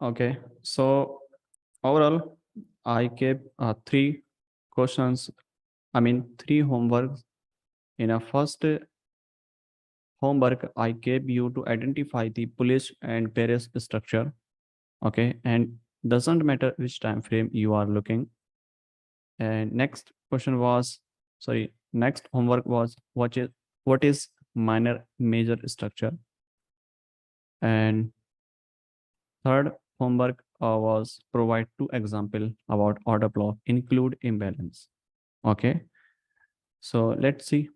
Okay, so overall, I gave three questions, three homeworks. In a first homework, I gave you to identify the bullish and bearish structure. Okay, and doesn't matter which time frame you are looking. And next question was, sorry, next homework was what is minor major structure. And third homework was provide two example about order block, include imbalance. Okay, so let's see.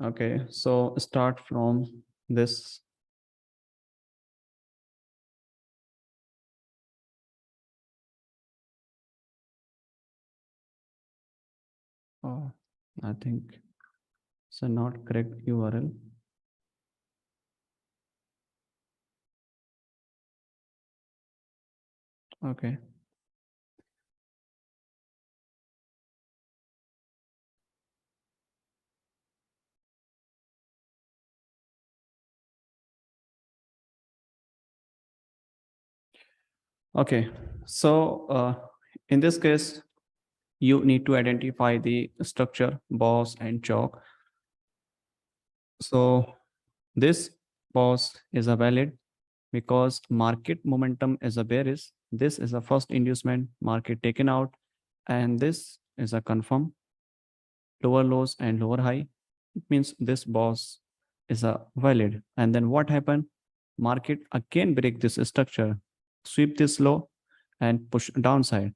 Okay, so start from this. Oh, I think it's a not correct URL. Okay. Okay, so in this case, you need to identify the structure, boss, and chalk. So this boss is a valid because market momentum is a bearish. This is a first inducement, market taken out, and this is a confirm lower lows and lower high. It means this boss is a valid. And then what happened? Market again break this structure, sweep this low, and push downside.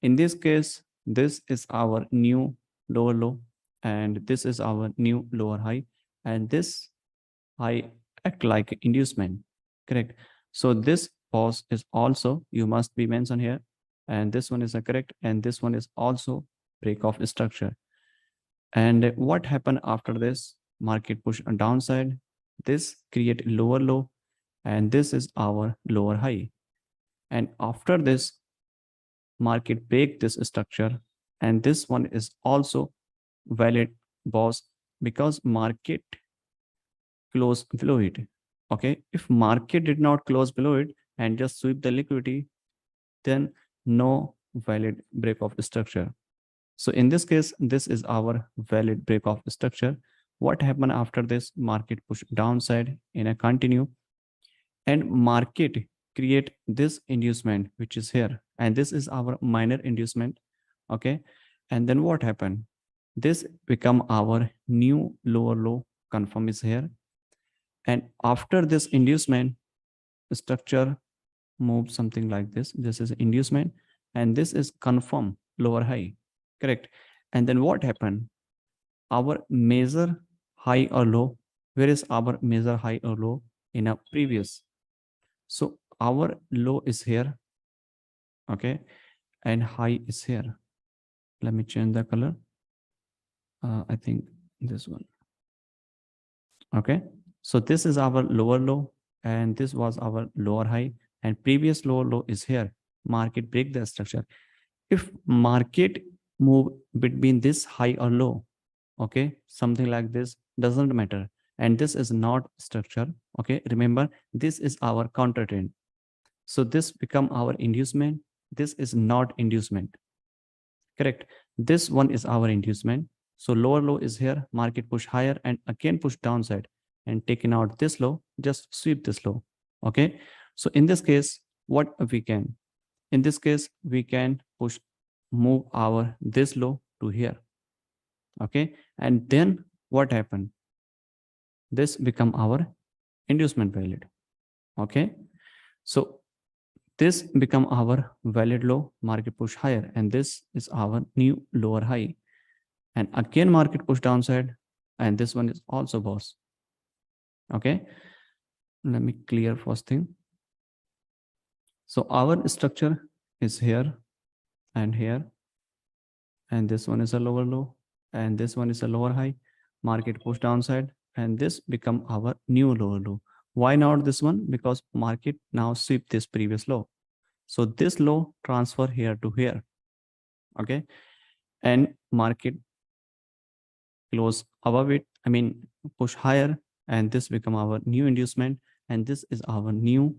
In this case, this is our new lower low, and this is our new lower high, and this high act like inducement. Correct. So this pause is also you must be mentioned here, and this one is a correct, and this one is also break of structure. And what happened after this? Market push on downside. This create lower low, and this is our lower high. And after this, market break this structure, and this one is also valid boss because market close below it. Okay, if market did not close below it and just sweep the liquidity, then no valid break of structure. So in this case, this is our valid break of structure. What happened after this? Market push downside in a continue, and market create this inducement which is here, and this is our minor inducement. Okay, and then what happened? This become our new lower low, confirm is here, and after this inducement structure move something like this. This is inducement, and this is confirm lower high. Correct. And then what happened? Our measure high or low. Where is our measure high or low in a previous? So our low is here. Okay. And high is here. Let me change the color. I think this one. Okay. So this is our lower low, and this was our lower high, and previous lower low is here. Market break the structure. If market move between this high or low, okay, something like this, doesn't matter, and this is not structure. Okay, remember, this is our counter trend. So this become our inducement. This is not inducement. Correct. This one is our inducement. So lower low is here, market push higher and again push downside, and taking out this low, just sweep this low. Okay, so in this case, what we can, in this case, we can push, move our this low to here. Okay, and then what happened? This become our inducement valid. Okay, so this become our valid low, market push higher, and this is our new lower high, and again market push downside, and this one is also boss. Okay, let me clear first thing. So our structure is here and here, and this one is a lower low, and this one is a lower high, market push downside, and this become our new lower low. Why not this one? Because market now sweep this previous low, so this low transfer here to here. Okay, and market close above it, I mean push higher, and this become our new inducement, and this is our new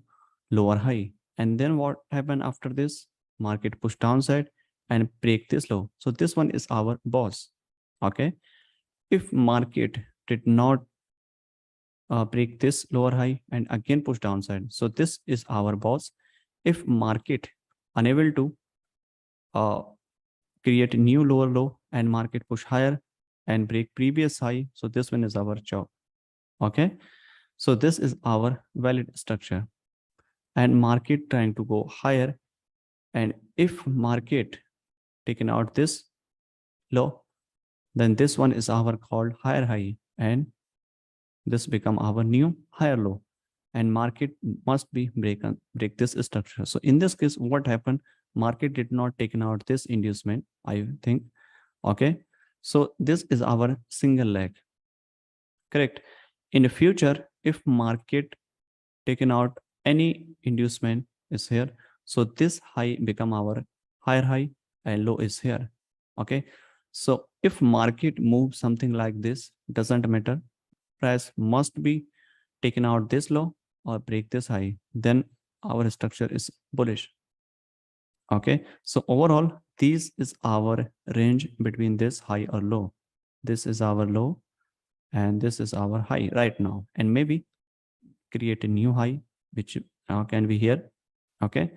lower high. And then what happened after this? Market push downside and break this low. So this one is our boss. Okay. If market did not break this lower high and again push downside, so this is our boss. If market unable to uh, create a new lower low and market push higher and break previous high, so this one is our job. Okay, so this is our valid structure, and market trying to go higher, and if market taken out this low, then this one is our called higher high, and this become our new higher low, and market must be break this structure. So in this case, what happened? Market did not taken out this inducement, I think. Okay, so this is our single leg. Correct. In the future, if market taken out any inducement is here, so this high become our higher high and low is here. Okay, so if market moves something like this, doesn't matter, price must be taken out this low or break this high, then our structure is bullish. Okay, so overall this is our range between this high or low. This is our low and this is our high right now, and maybe create a new high which can be here. Okay,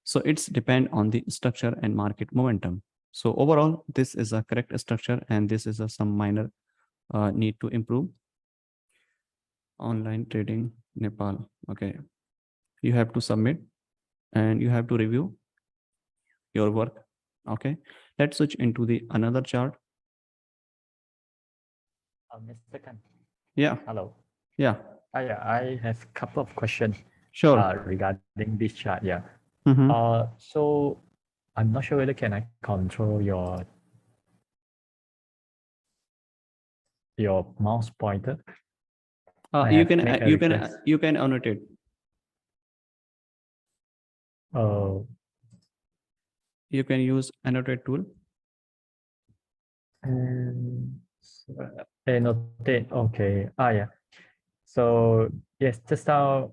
so it's depend on the structure and market momentum. So overall this is a correct structure, and this is some minor need to improve. Online trading Nepal. Okay, you have to submit and you have to review your work. Okay, let's switch into the another chart. Mr. Khan. Yeah. Hello. Yeah. Yeah, I have a couple of questions. Sure. Regarding this chart. Yeah. Mm-hmm. So I'm not sure whether can I control your mouse pointer. You can annotate. You can use annotate tool. Annotate. Okay. Yeah. So yes, just now.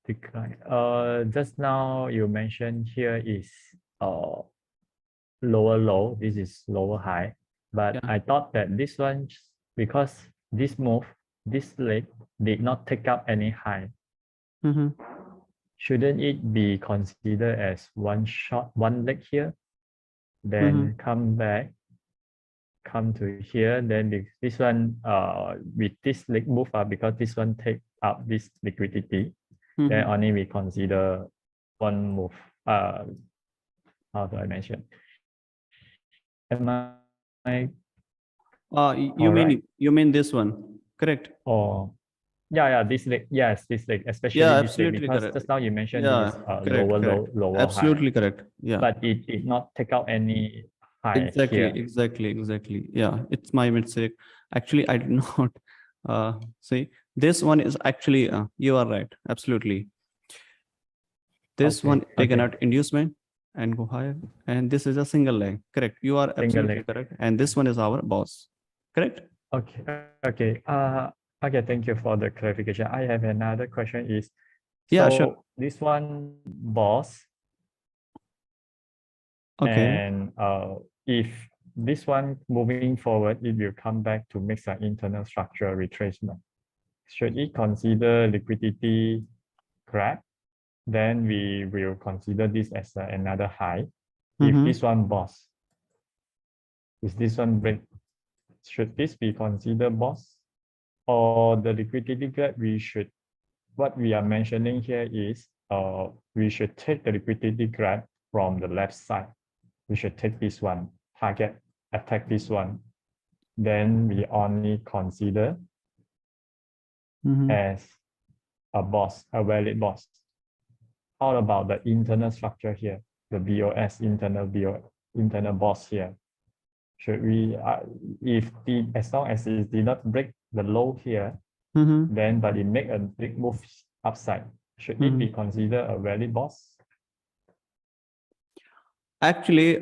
Decline. Just now you mentioned here is lower low. This is lower high, but Yeah. I thought that this one, because this move, this leg did not take up any high. Mm-hmm. Shouldn't it be considered as one leg here, then come back, come to here, then this one with this leg move up, because this one take up this liquidity, then only we consider one move. How do I mention? Am I you mean this one, correct? Or yeah, this leg, yes, this leg, especially Yeah, this leg, absolutely because correct. just now you mentioned Yeah, this correct, lower correct. low, lower Absolutely high, correct. Yeah, but it did not take out any high exactly, here. exactly. Yeah, it's my mistake. Actually, I did not see this one is actually you are right. Absolutely. This one taken out inducement and go higher, and this is a single leg. Correct. You are absolutely correct. And this one is our boss. Correct. Okay. Okay. Thank you for the clarification. I have another question. Is yeah, sure. This one boss. Okay. And if this one moving forward, it will come back to make an internal structural retracement. Should it consider liquidity grab? Then we will consider this as another high. If this one boss, is this one break? Should this be considered boss? Or the liquidity grab, what we are mentioning here is we should take the liquidity grab from the left side. We should take this one, target, attack this one. Then we only consider as a boss, a valid boss. How about the internal structure here, the BOS, internal boss here? Should we, as long as it did not break the low here, then but it make a big move upside, should it be considered a valid boss? Actually,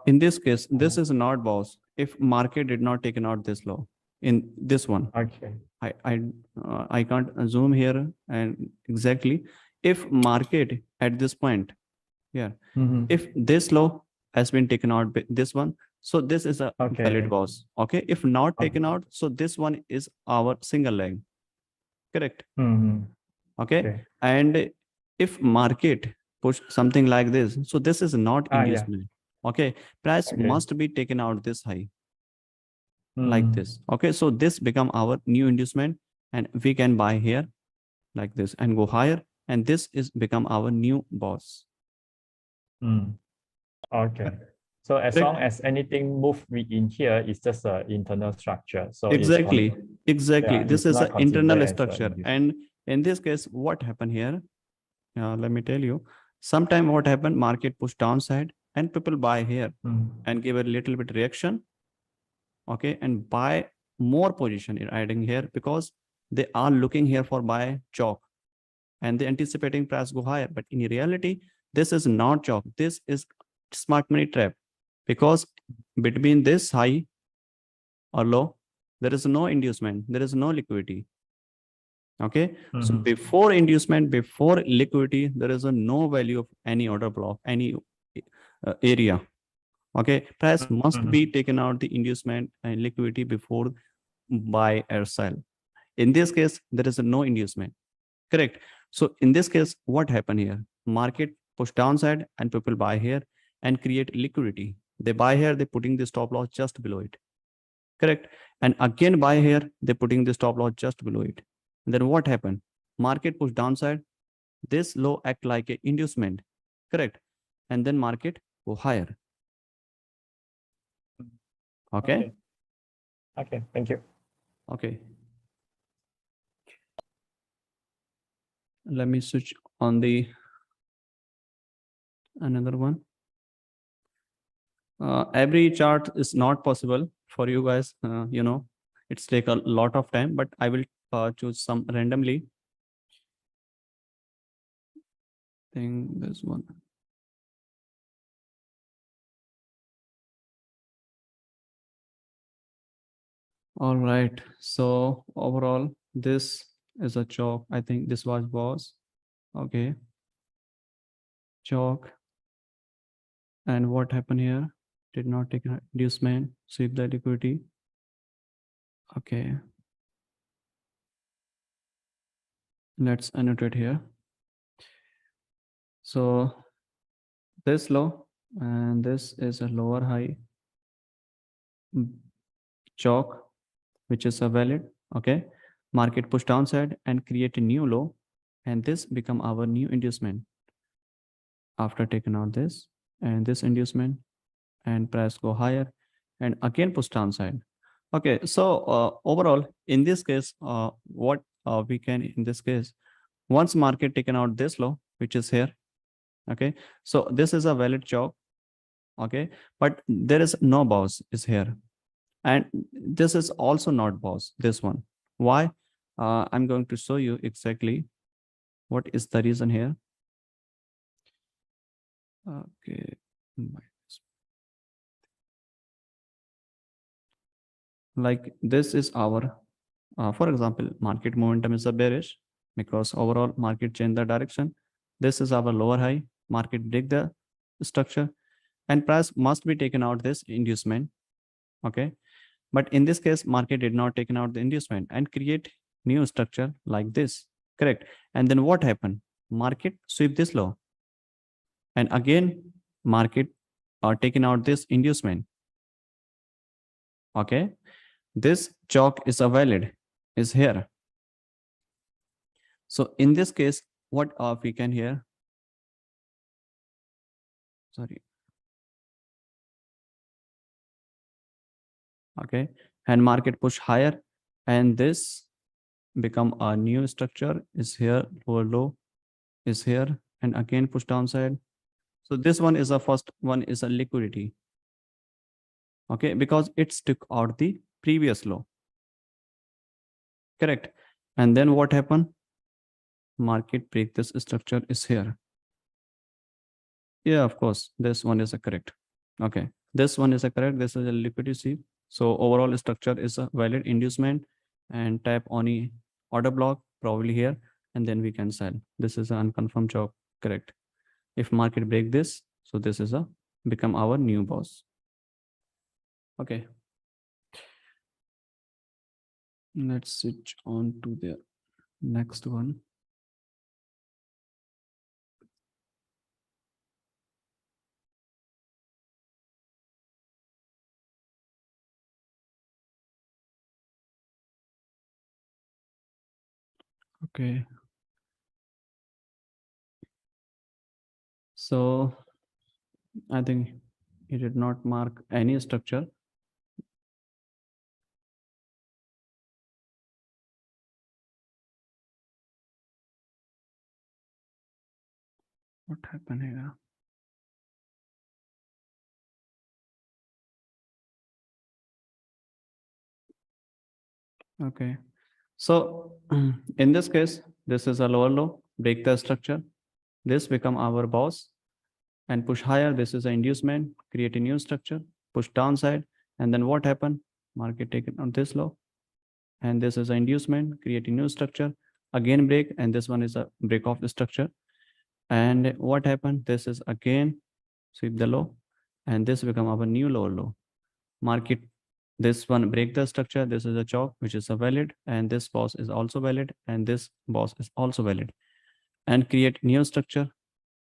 in this case, this is not boss. If market did not taken out this low in this one, Okay. I can't zoom here and exactly. If market at this point, yeah, Mhm. if this low has been taken out by this one, so this is a valid Okay. boss. Okay, if not Okay. taken out, so this one is our single leg. Correct. Mhm. Okay, Okay. and if market push something like this, so this is not Ah, yeah. inducement. Okay, price Okay. must be taken out this high like Mm. this. Okay, so this become our new inducement, and we can buy here like this and go higher, and this is become our new boss. Mm. Okay. So as Correct. long as anything move in here, it's just an internal structure. So Exactly, exactly. yeah, This it's is not an considered internal as a structure, inducement. and in this case, what happened here? Let me tell you. Sometime what happened? Market push downside, and people buy here Mm. and give a little bit reaction. Okay, and buy more position in adding here because they are looking here for buy chalk, and they anticipating price go higher. But in reality, this is not chalk. This is smart money trap because between this high or low, there is no inducement, there is no liquidity. Okay, so Mhm. before inducement, before liquidity, there is a no value of any order block, any area. Okay, price must be Mhm. taken out the inducement and liquidity before buy or sell. In this case, there is no inducement. Correct. So in this case, what happened here? Market push downside and people buy here and create liquidity. They buy here, they're putting the stop loss just below it. Correct. And again buy here, they're putting the stop loss just below it. And then what happened? Market push downside. This low act like a inducement. Correct. And then market go higher. Okay. Okay. Okay. Thank you. Okay. Let me switch on the another one. Every chart is not possible for you guys. It's take a lot of time, but I will choose some randomly. Think this one. All right. So overall, this is a chalk. I think this was boss. Okay. Chalk. And what happened here? Did not take an inducement. Sweep the liquidity. Okay. Let's annotate here. So this low and this is a lower high chalk, which is a valid. Okay. Market push downside and create a new low, and this become our new inducement after taking out this and this inducement, and price go higher and again push downside. Okay, so overall in this case, what we can in this case, once market taken out this low, which is here. Okay, so this is a valid chalk. Okay, but there is no bounce is here, and this is also not bounce, this one. Why? I'm going to show you exactly what is the reason here. Okay. Like this is our, for example, market momentum is a bearish because overall market change the direction. This is our lower high, market break the structure, and price must be taken out this inducement. Okay, but in this case, market did not taken out the inducement and create new structure like this. Correct. And then what happened? Market sweep this low, and again market are taking out this inducement. Okay, this chalk is a valid is here. So in this case, what we can here, sorry. Okay, and market push higher, and this become a new structure is here, lower low is here, and again push downside. So this one is a first one is a liquidity. Okay, because it's took out the previous low. Correct. And then what happened? Market break this structure is here. Yeah, of course. This one is a correct. Okay. This one is a correct. This is a liquidity sweep. So overall structure is a valid inducement and tap on a order block probably here, and then we can sell. This is an unconfirmed job. Correct. If market break this, so this is a become our new boss. Okay. Let's switch on to the next one. Okay. So I think he did not mark any structure. What happened here? Okay. So in this case, this is a lower low, break the structure. This become our boss and push higher. This is an inducement, create a new structure, push downside. And then what happened? Market taken on this low. And this is an inducement, create a new structure, again break. And this one is a break of the structure. And what happened? This is again sweep the low. And this become our new lower low. Market this one break the structure. This is a chalk which is a valid, and this boss is also valid, and this boss is also valid, and create new structure.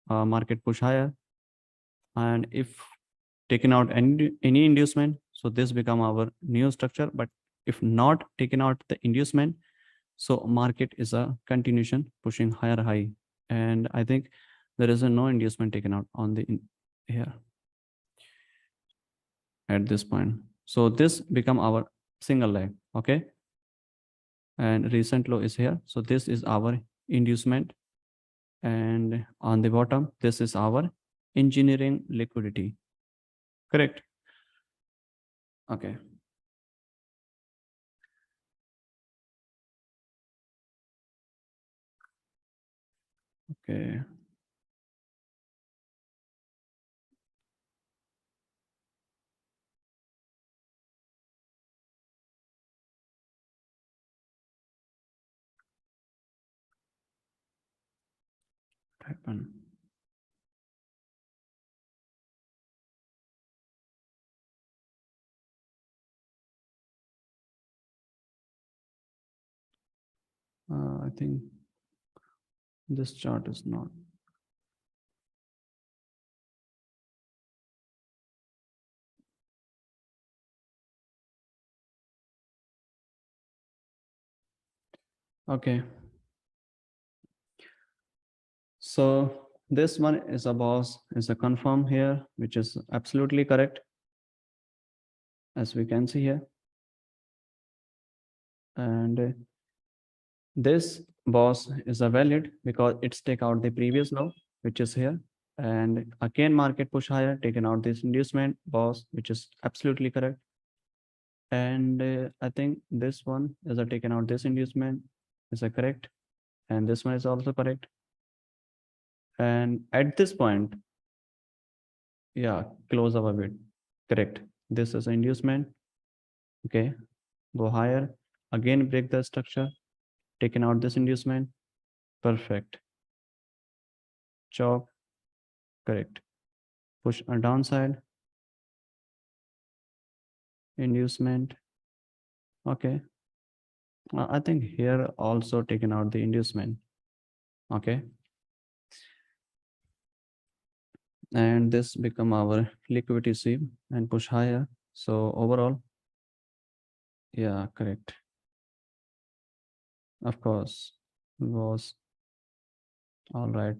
Market push higher, and if taken out any inducement, so this become our new structure. But if not taken out the inducement, so market is a continuation pushing higher high, and I think there is a no inducement taken out on the here at this point. So this become our single leg. Okay. And recent low is here. So this is our inducement. And on the bottom, this is our engineering liquidity. Correct. Okay. Okay. What happened? I think this chart is not. Okay. So this one is a boss, is a confirm here, which is absolutely correct, as we can see here. And this boss is a valid because it's take out the previous low, which is here. And again, market push higher, taken out this inducement boss, which is absolutely correct. And I think this one is a taken out this inducement is a correct. And this one is also correct. And at this point, yeah, close up a bit. Correct. This is inducement. Okay. Go higher. Again, break the structure. Taken out this inducement. Perfect. Chop. Correct. Push a downside. Inducement. Okay. I think here also taken out the inducement. Okay. And this become our liquidity sweep and push higher. So overall, yeah, correct. Of course, was all right.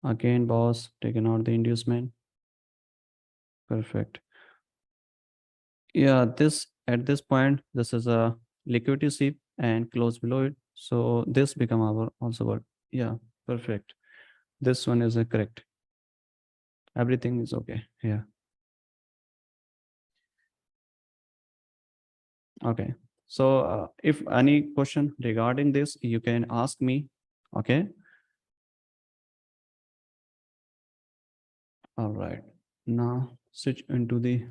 Again, boss taken out the inducement. Perfect. Yeah, this at this point, this is a liquidity sweep and close below it. So this become our also what? Yeah, perfect. This one is a correct. Everything is okay. Yeah. Okay. So if any question regarding this, you can ask me. Okay. All right. Now switch into the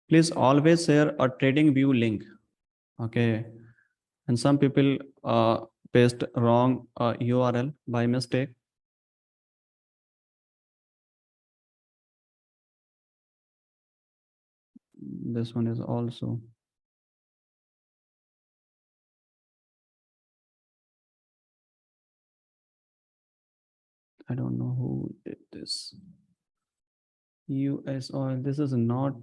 please always share a trading view link. Okay. And some people paste wrong URL by mistake. This one is also. I don't know who did this. US oil. This is not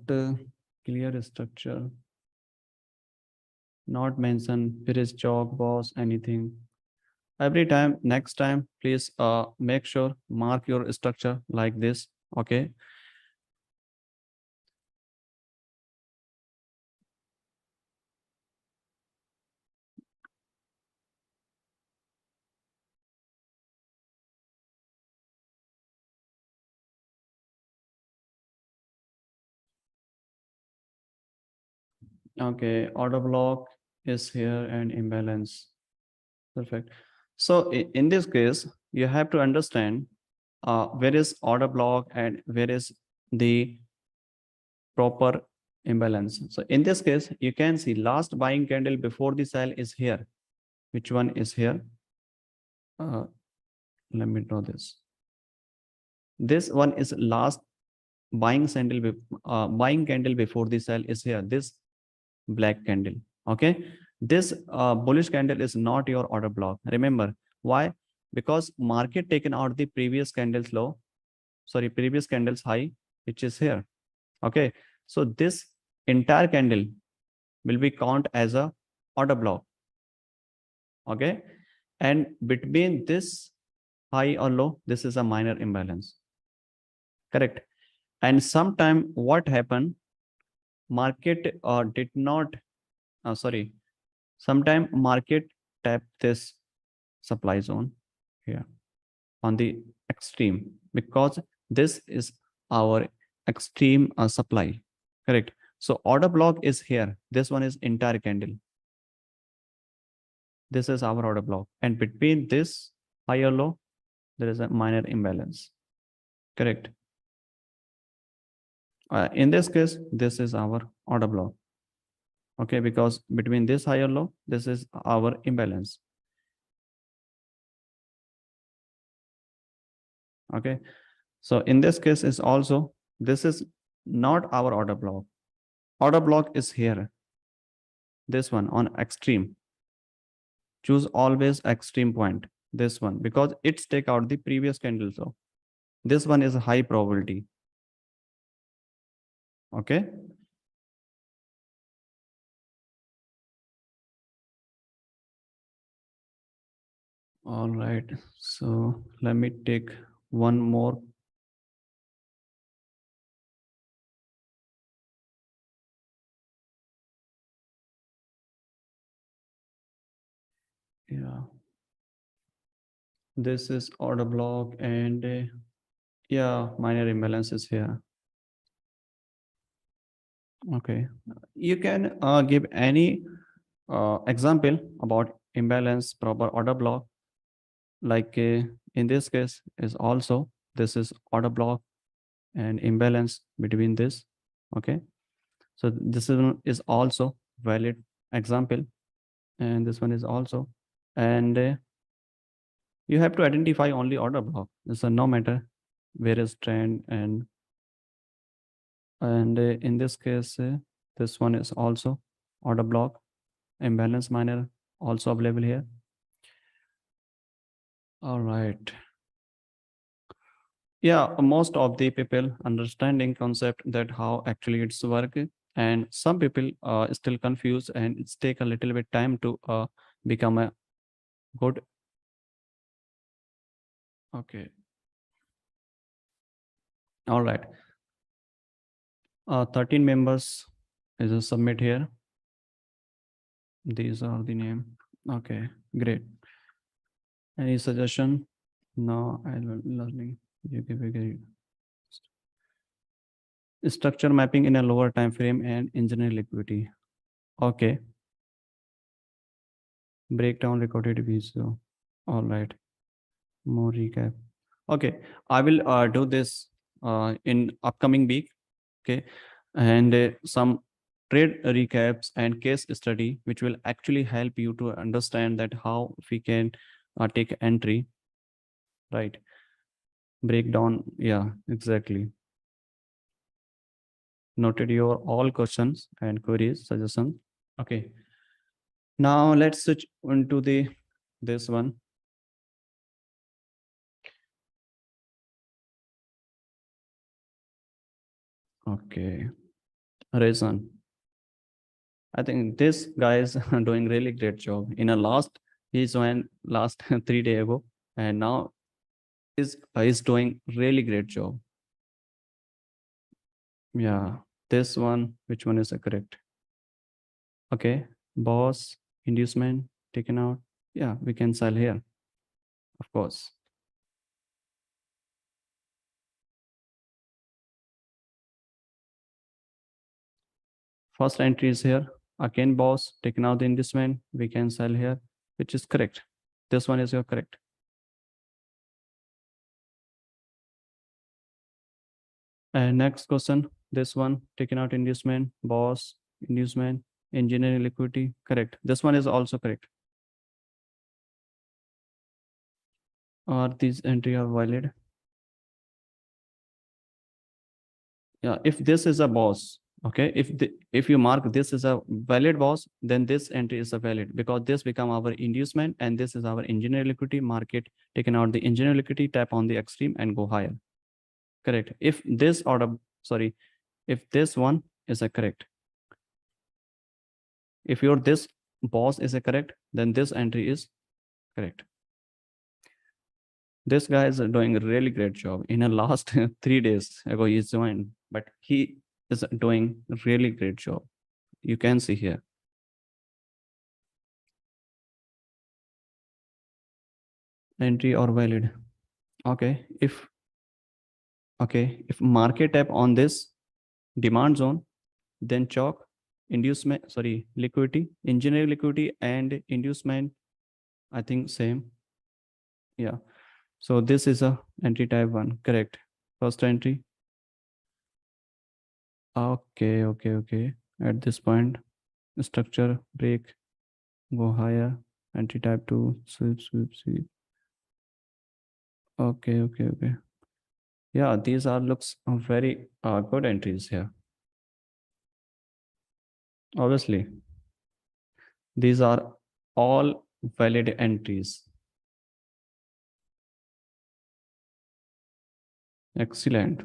clear structure. Not mention Pires chalk, boss, anything. Every time, next time, please make sure mark your structure like this. Okay. Okay. Order block is here and imbalance. Perfect. So in this case, you have to understand where is order block and where is the proper imbalance. So in this case, you can see last buying candle before the sell is here. Which one is here? Let me draw this. This one is last buying candle before the sell is here. This black candle. Okay. This bullish candle is not your order block. Remember why? Because market taken out the previous candle's low, sorry, previous candle's high, which is here. Okay. So this entire candle will be count as a order block. Okay. And between this high or low, this is a minor imbalance. Correct. And sometime what happened, market did not, sorry, sometime market tap this supply zone here on the extreme, because this is our extreme supply. Correct. So order block is here. This one is entire candle. This is our order block. And between this high or low, there is a minor imbalance. Correct. In this case, this is our order block. Okay, because between this high or low, this is our imbalance. Okay, so in this case is also, this is not our order block. Order block is here. This one on extreme. Choose always extreme point. This one, because it's take out the previous candle. So this one is a high probability. Okay. All right. So let me take one more. Yeah. This is order block and yeah, minor imbalance is here. Okay. You can give any example about imbalance proper order block. Like in this case is also, this is order block and imbalance between this. Okay. So this is also valid example. And this one is also. And you have to identify only order block. So no matter where is trend and in this case, this one is also order block, imbalance minor also available here. All right. Yeah, most of the people understanding concept that how actually it's work, and some people still confused, and it's take a little bit time to become a good. Okay. All right. 13 members is a submit here. These are the name. Okay, great. Any suggestion? No, I learning. You give a structure mapping in a lower time frame and engineer liquidity. Okay. Breakdown recorded video. All right. More recap. Okay. I will do this in upcoming week. Okay. And some trade recaps and case study, which will actually help you to understand that how we can take entry. Right. Breakdown. Yeah, exactly. Noted your all questions and queries, suggestions. Okay. Now let's switch into the this one. Okay. Reason. I think this guy is doing really great job. In a last, he joined last 3 days ago, and now is doing really great job. Yeah, this one, which one is the correct? Okay, boss, inducement, taken out. Yeah, we can sell here, of course. First entry is here. Again, boss, taken out the inducement. We can sell here, which is correct. This one is your correct. And next question, this one, taken out inducement, boss, inducement, engineering liquidity, correct. This one is also correct. Are these entry are valid? Yeah, if this is a boss, okay, if you mark this is a valid boss, then this entry is a valid because this become our inducement and this is our engineering liquidity market. Taken out the engineering liquidity, tap on the extreme and go higher. Correct. If this order, sorry, if this one is a correct, if your this boss is a correct, then this entry is correct. This guy is doing a really great job. In the last 3 days ago, he's joined, but he is doing a really great job. You can see here. Entry or valid. Okay. If market tap on this demand zone, then chalk inducement, sorry, liquidity, engineering liquidity and inducement, I think same. Yeah. So this is a entry type 1, correct. First entry. Okay. At this point, structure break, go higher, entry type 2, sweep. Okay. Yeah, these are looks very good entries here. Obviously, these are all valid entries. Excellent.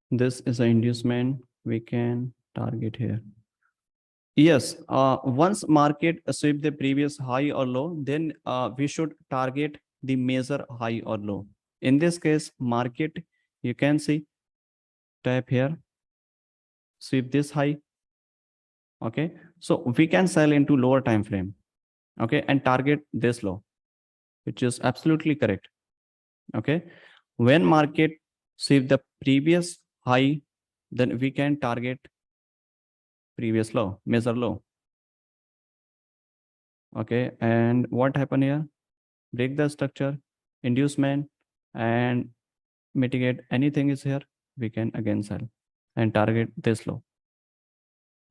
This is an inducement we can target here. Yes, once market sweep the previous high or low, then we should target the major high or low. In this case, market, you can see, tap here, sweep this high. Okay, so we can sell into lower time frame. Okay, and target this low, which is absolutely correct. Okay, when market sweep the previous high, then we can target previous low, major low. Okay, and what happened here? Break the structure, inducement, and mitigate anything is here, we can again sell and target this low.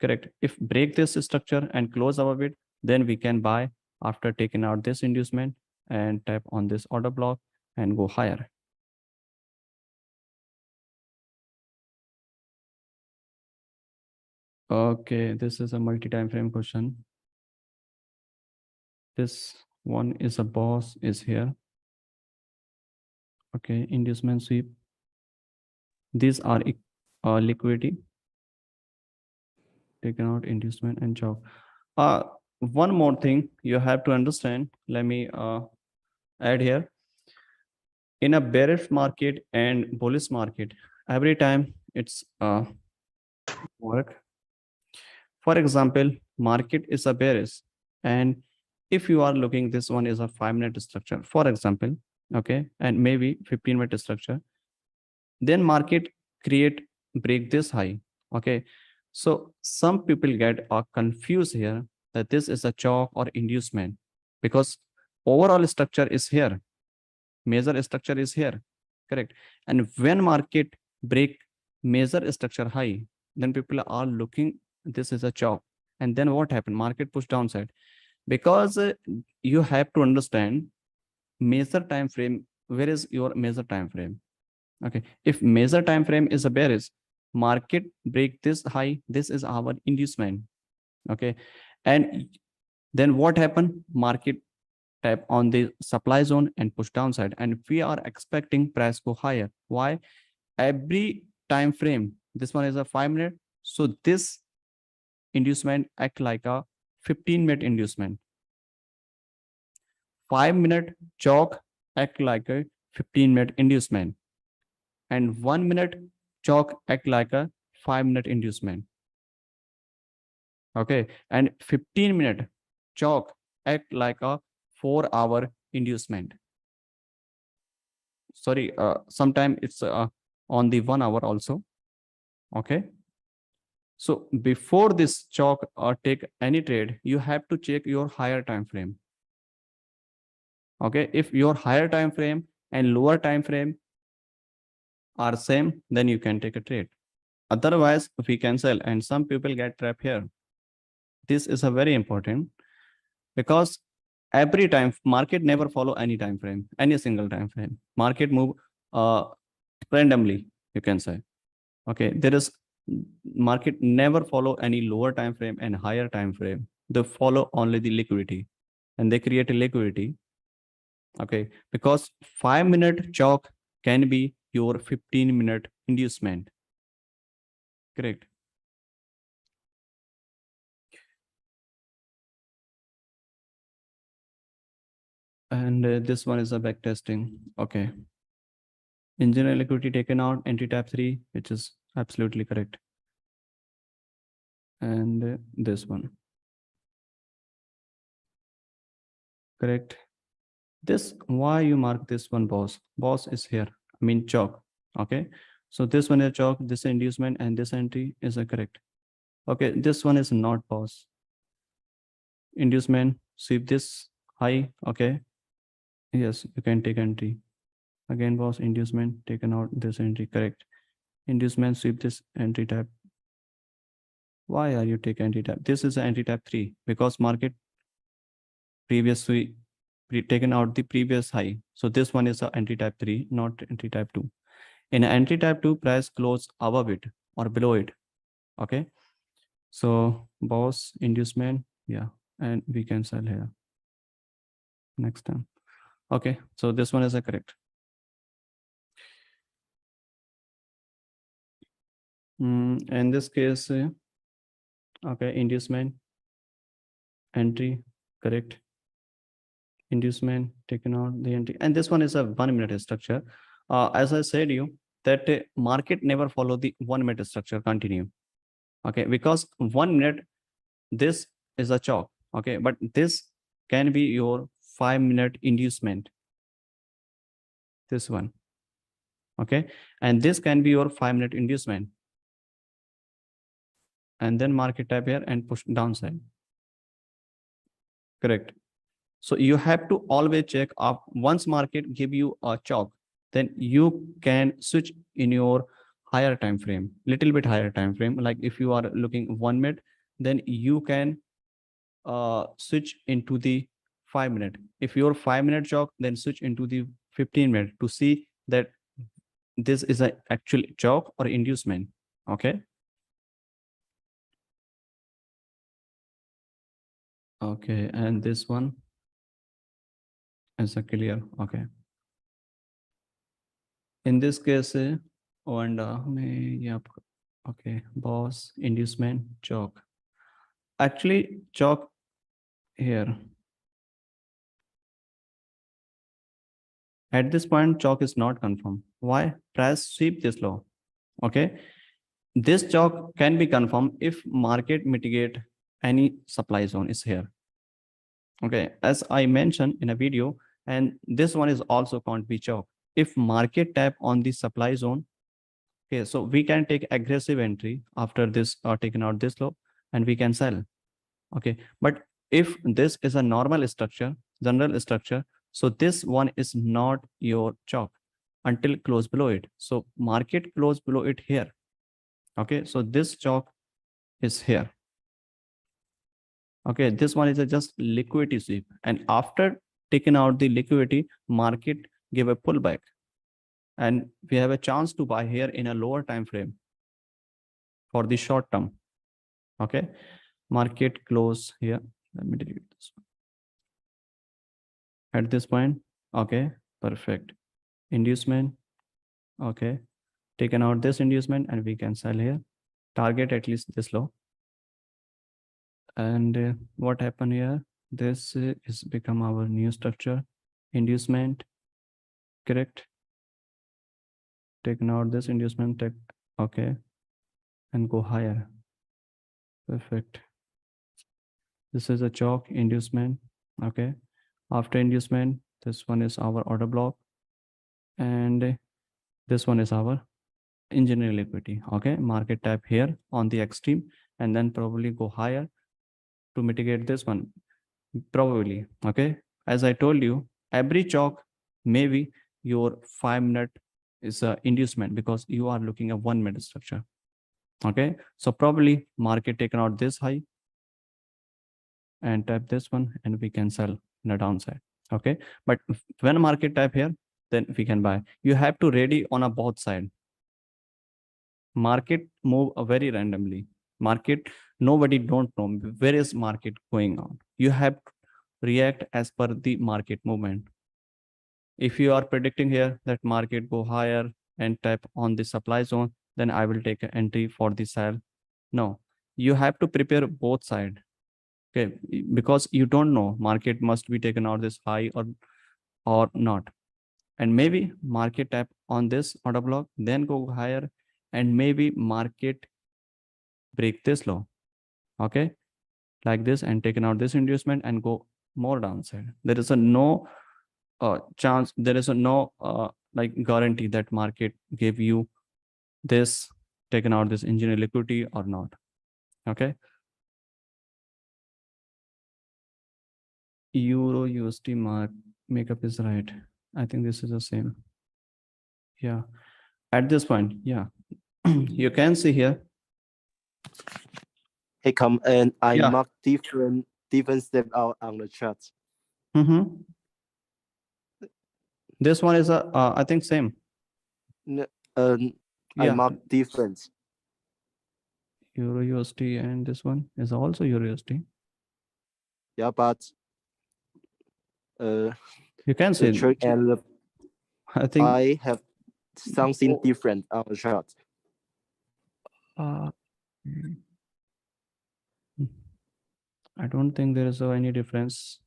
Correct. If break this structure and close our bid, then we can buy after taking out this inducement and tap on this order block and go higher. Okay, this is a multi-time frame question. This one is a boss is here. Okay, inducement sweep. These are liquidity. Taken out inducement and chalk. One more thing you have to understand. Let me add here. In a bearish market and bullish market, every time it's work. For example, market is a bearish and if you are looking, this one is a 5-minute structure, for example, okay, and maybe 15-minute structure, then market break this high, okay. So some people get confused here that this is a chalk or inducement, because overall structure is here, major structure is here, correct. And when market break major structure high, then people are looking this is a chalk. And then what happened? Market push downside, because you have to understand major time frame. Where is your major time frame? Okay, if major time frame is a bearish, market break this high, this is our inducement, okay. And then what happened? Market tap on the supply zone and push downside, and we are expecting price go higher. Why? Every time frame, this one is a 5-minute, so this inducement act like a 15-minute inducement. 5-minute chalk act like a 15-minute inducement, and 1-minute chalk act like a 5-minute inducement, okay. And 15-minute chalk act like a 4-hour inducement. Sorry, sometime it's on the 1 hour also, okay. So before this chalk or take any trade, you have to check your higher time frame, okay. If your higher time frame and lower time frame are same, then you can take a trade. Otherwise we can sell, and some people get trapped here. This is a very important, because every time market never follow any time frame, any single time frame. Market move uh randomly, you can say, okay. There is market never follow any lower time frame and higher time frame. They follow only the liquidity, and they create a liquidity, okay. Because 5-minute chalk can be your 15-minute inducement, correct. And this one is a back testing, okay. Engineer liquidity taken out, entry tab 3, which is absolutely correct. And this one, correct. This, why you mark this one, boss? Boss is here, I mean chalk, okay. So this one is chalk, this inducement, and this entry is a correct, okay. This one is not boss. Inducement, sweep this high, okay. Yes, you can take entry. Again, boss, inducement, taken out this entry, correct. Inducement, sweep this entry tab. Why are you taking entry tab? This is an entry tab 3, because market previously taken out the previous high. So this one is a entry tab 3, not entry tab 2. In entry tab 2, price close above it or below it, okay. So boss, inducement, yeah, and we can sell here next time, okay. So this one is a correct. In this case, okay, inducement, entry, correct. Inducement, taken out the entry, and this one is a 1-minute structure. As I said you that market never follow the 1-minute structure continue, okay, because 1 minute this is a chalk, okay, but this can be your 5-minute inducement, this one, okay, and this can be your 5-minute inducement, and then market tap here and push downside, correct. So you have to always check up. Once market give you a chalk, then you can switch in your higher time frame, little bit higher time frame. Like if you are looking 1 minute, then you can switch into the 5-minute. If your 5-minute chalk, then switch into the 15-minute to see that this is a actual chalk or inducement, okay. Okay, and this one is a clear, okay. In this case, and okay, boss, inducement, chalk. Actually, chalk here. At this point, chalk is not confirmed. Why? Price sweep this low. Okay. This chalk can be confirmed if market mitigate any supply zone is here. Okay, as I mentioned in a video, and this one is also can't be chalk. If market tap on the supply zone, okay, so we can take aggressive entry after this taken out this low, and we can sell. Okay, but if this is a normal structure, general structure, so this one is not your chalk until close below it. So market close below it here. Okay, so this chalk is here. Okay, this one is a just liquidity sweep, and after taking out the liquidity, market give a pullback, and we have a chance to buy here in a lower time frame for the short term. Okay, market close here. Let me delete this one. At this point, okay, perfect. Inducement, okay, taken out this inducement, and we can sell here. Target at least this low. And what happened here? This is become our new structure. Inducement, correct. Taken out this inducement, take, okay, and go higher. Perfect. This is a chalk inducement. Okay, after inducement, this one is our order block, and this one is our engineering liquidity. Okay, market tap here on the extreme, and then probably go higher to mitigate this one, probably. Okay, as I told you, every chalk, maybe your 5-minute is a inducement, because you are looking at 1-minute structure. Okay, so probably market taken out this high and tap this one, and we can sell in the downside. Okay, but when market tap here, then we can buy. You have to ready on a both side. Market move very randomly. Market, nobody don't know where is market going on. You have to react as per the market movement. If you are predicting here that market go higher and tap on the supply zone, then I will take an entry for the sell. No, you have to prepare both side. Okay, because you don't know market must be taken out this high or not, and maybe market tap on this order block, then go higher, and maybe market break this low. Okay, like this, and taken out this inducement and go more downside. There is a no chance, there is a no like guarantee that market gave you this, taken out this engineer liquidity or not. Okay, euro USD makeup is right. I think this is the same. Yeah, at this point, yeah. You can see here. Hey, come and I Yeah. mark different step out on the chart. This one is a I think same. I Yeah. mark difference. Euro USD, and this one is also Euro USD. Yeah, but You can the see. trick and I think I have something different on the chart. I don't think there is any difference.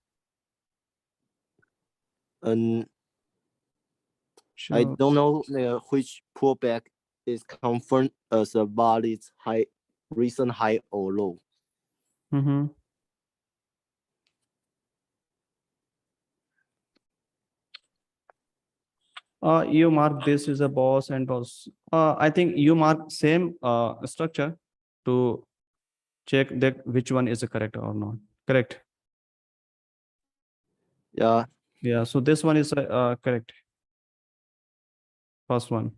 I Sure. don't know which pullback is confirmed as a valid high, recent high or low. You mark this is a boss and boss. I think you mark same structure to check that which one is correct or not. Correct. Yeah. Yeah. So this one is correct. First one.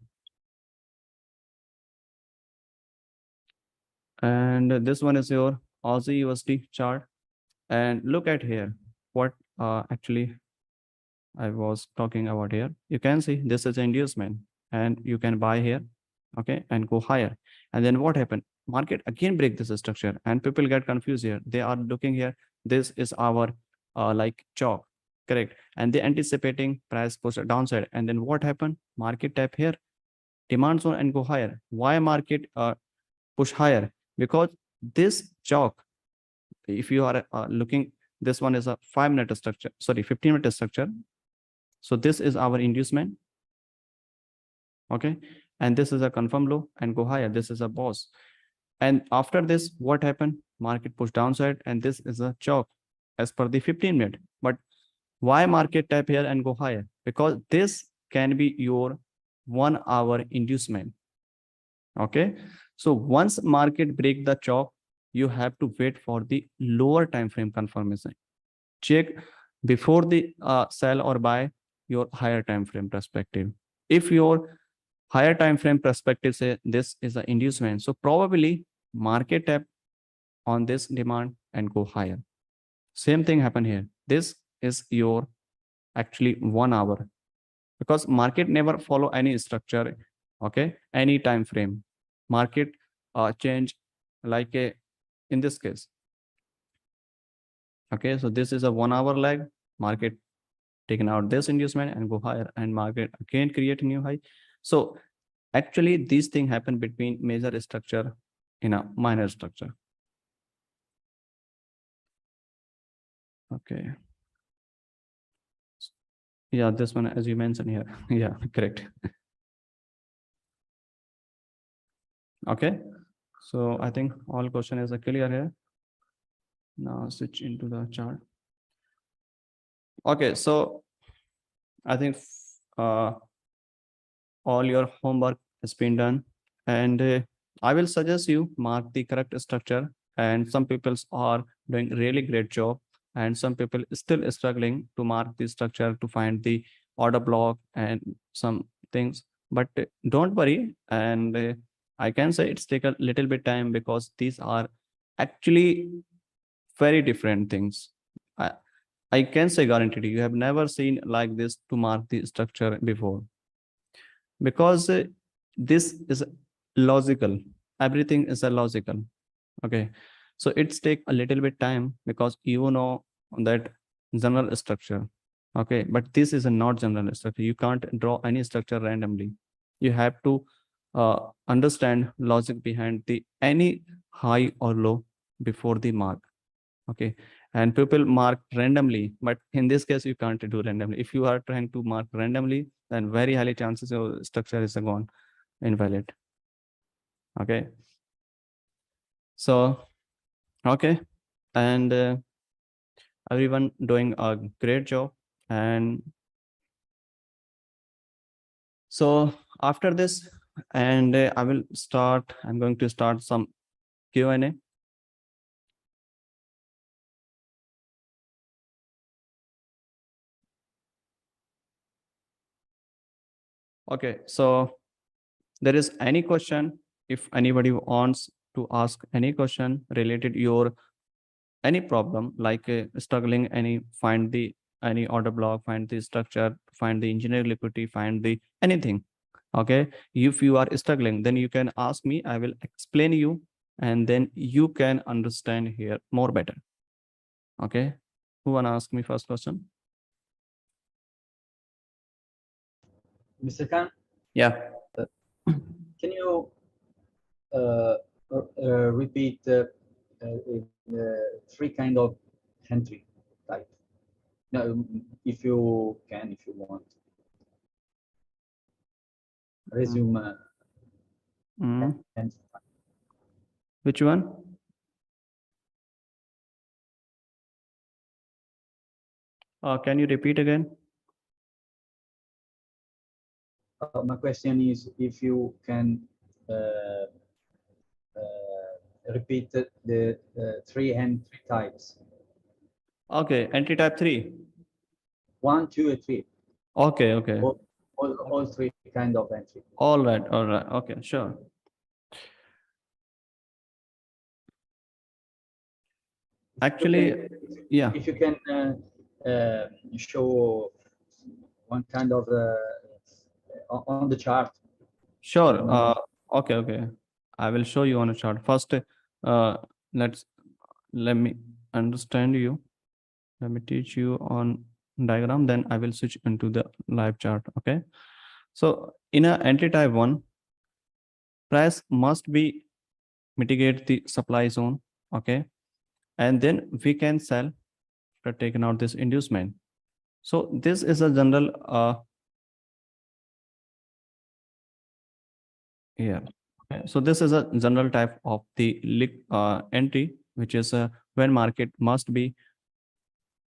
And this one is your Aussie USD chart. And look at here what actually I was talking about here. You can see this is inducement, and you can buy here, okay, and go higher. And then what happened? Market again break this structure, and people get confused here. They are looking here. This is our like chalk, correct? And they anticipating price push downside. And then what happened? Market tap here, demand zone, and go higher. Why market push higher? Because this chalk, if you are looking, this one is a 5-minute structure, sorry, 15-minute structure. So this is our inducement. Okay, and this is a confirm low and go higher. This is a boss. And after this, what happened? Market push downside, and this is a chalk. as per the 15-minute. But why market tap here and go higher? Because this can be your 1 hour inducement. Okay, so once market break the chalk, you have to wait for the lower time frame confirmation. Check before the sell or buy your higher time frame perspective. If your higher time frame perspective say this is an inducement, so probably market tap on this demand and go higher. Same thing happen here. This is your actually 1 hour, because market never follow any structure, okay, any time frame. Market change like a, in this case, okay, so this is a 1 hour lag. Market taken out this inducement and go higher, and market again create a new high. So actually these things happen between major structure in a minor structure. Okay, yeah, this one as you mentioned here. Yeah, correct. Okay, so I think all question is clear here. Now switch into the chart. Okay, so I think all your homework has been done, and I will suggest you mark the correct structure. And some people are doing really great job, and some people still struggling to mark the structure to find the order block and some things. But don't worry, and I can say it's take a little bit time, because these are actually very different things. I can say guaranteed you have never seen like this to mark the structure before, because this is logical. Everything is a logical. Okay, so it's take a little bit time, because you know that general structure. Okay, but this is a not general structure. You can't draw any structure randomly. You have to understand logic behind the any high or low before the mark. Okay, and people mark randomly, but in this case you can't do randomly. If you are trying to mark randomly, then very highly chances your structure is gone invalid. Okay, so okay, and everyone doing a great job. And so after this, and I'm going to start some Q&A. Okay, so there is any question, if anybody wants to ask any question related your any problem, like struggling any find the any order block, find the structure, find the engineering liquidity, find the anything. Okay, if you are struggling, then you can ask me, I will explain you, and then you can understand here more better. Okay, who wanna ask me first question? Mr. Khan, Yeah, can you repeat the three kind of entry type? No, if you can, if you want. Resume and which one? Can you repeat again? my question is if you can repeat the three entry types. Okay, entry type 3. 1, 2, and 3. Okay, okay. All three kind of entry. All right, okay, sure. Actually, yeah, If you can show one kind of on the chart. sure. Okay. I will show you on a chart. First, let me understand you. Let me teach you on diagram, then I will switch into the live chart. Okay. So in a entry type 1, price must be mitigate the supply zone. Okay. And then we can sell after taking out this inducement. So this is a general here. Okay. So this is a general type of the entry, which is when market must be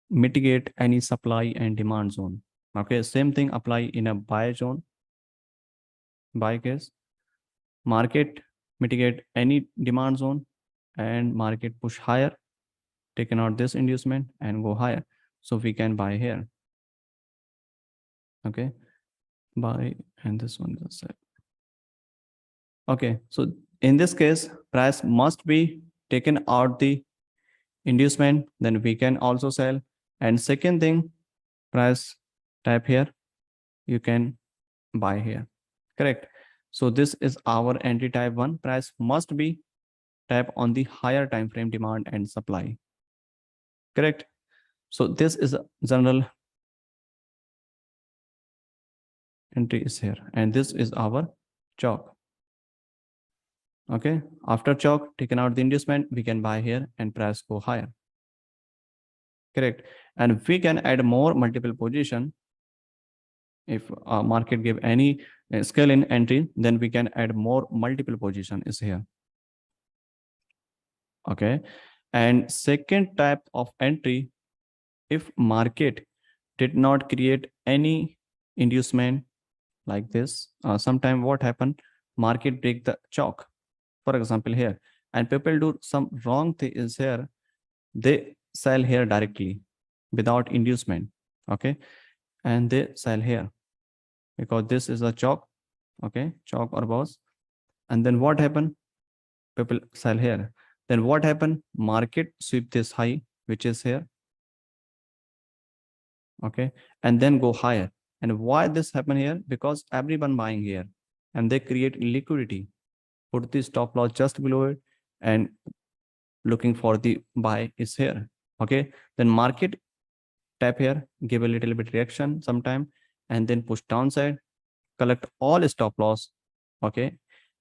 mitigate any supply and demand zone. Okay, same thing apply in a buy zone, buy case. Market mitigate any demand zone and market push higher, taken out this inducement and go higher. So we can buy here. Okay, buy, and this one is sell. Okay, so in this case, price must be taken out the inducement, then we can also sell. And second thing, price type here, you can buy here. Correct. So this is our entry type 1. Price must be tap on the higher time frame demand and supply. Correct. So this is a general entry is here, and this is our chalk. Okay, after chalk taken out the inducement, we can buy here and price go higher. Correct. And we can add more multiple position. If market give any scale in entry, then we can add more multiple position is here. Okay, and second type of entry, if market did not create any inducement like this, sometime what happened, market break the chalk, for example here, and people do some wrong thing is here, they sell here directly without inducement. Okay, and they sell here because this is a chalk. Okay, chalk or boss, and then what happened, people sell here. Then what happened, market sweep this high which is here. Okay, and then go higher. And why this happen here, because everyone buying here and they create liquidity, put the stop loss just below it and looking for the buy is here. Okay, then market tap here, give a little bit reaction sometime, and then push downside, collect all stop loss. Okay,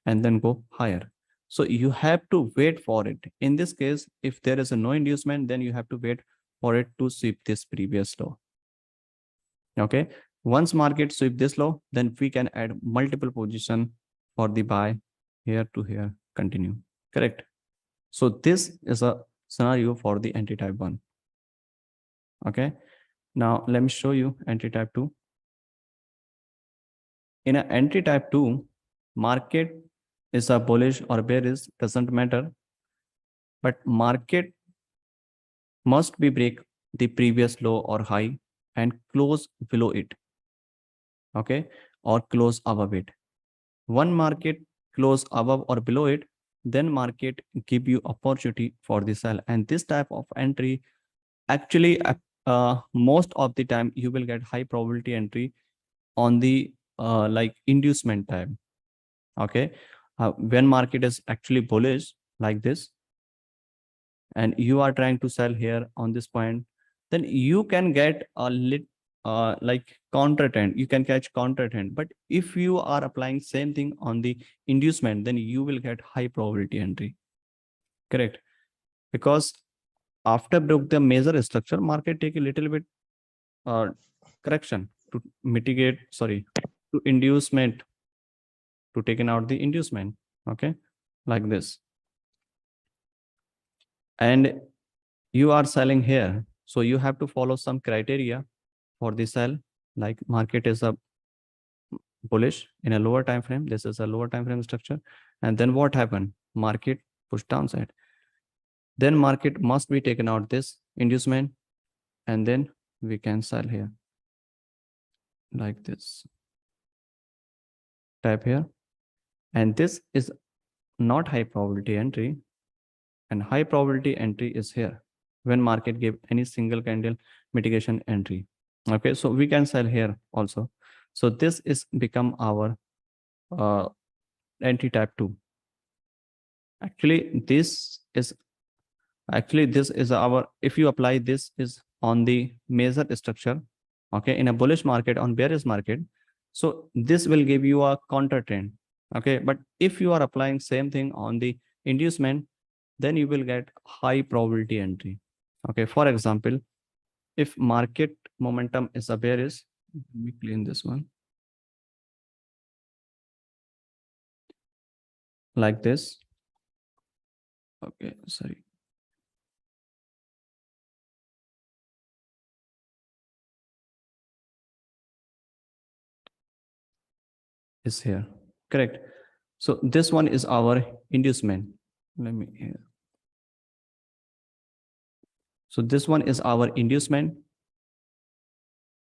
and then go higher. So you have to wait for it. In this case, if there is a no inducement, then you have to wait for it to sweep this previous low. Okay, once market sweep this low, then we can add multiple position for the buy here to here, continue. Correct. So this is a scenario for the entry type 1. Okay, now let me show you entry type 2. In an entry type 2, market is a bullish or bearish, doesn't matter, but market must be break the previous low or high and close below it. Okay, or close above it. One market close above or below it, then market give you opportunity for the sell. And this type of entry, actually, most of the time you will get high probability entry on the like inducement time. Okay, when market is actually bullish like this, and you are trying to sell here on this point, then you can get a like counter trend, you can catch counter trend. But if you are applying same thing on the inducement, then you will get high probability entry. Correct. Because after broke the major structure, market take a little bit correction to mitigate, sorry, to inducement, to taken out the inducement. Okay, like this. And you are selling here, so you have to follow some criteria for the sell. Like market is a bullish in a lower time frame, this is a lower time frame structure, and then what happened, market push downside, then market must be taken out this inducement, and then we can sell here like this, type here. And this is not high probability entry, and high probability entry is here when market give any single candle mitigation entry. Okay, so we can sell here also. So this is become our entry type 2. Actually this is our, if you apply this is on the major structure, okay, in a bullish market, on bearish market, so this will give you a counter trend. Okay, but if you are applying same thing on the inducement, then you will get high probability entry. Okay, for example, if market momentum is a bearish, let me clean this one like this. Okay, sorry. is here, correct? So this one is our inducement. Let me here. So this one is our inducement.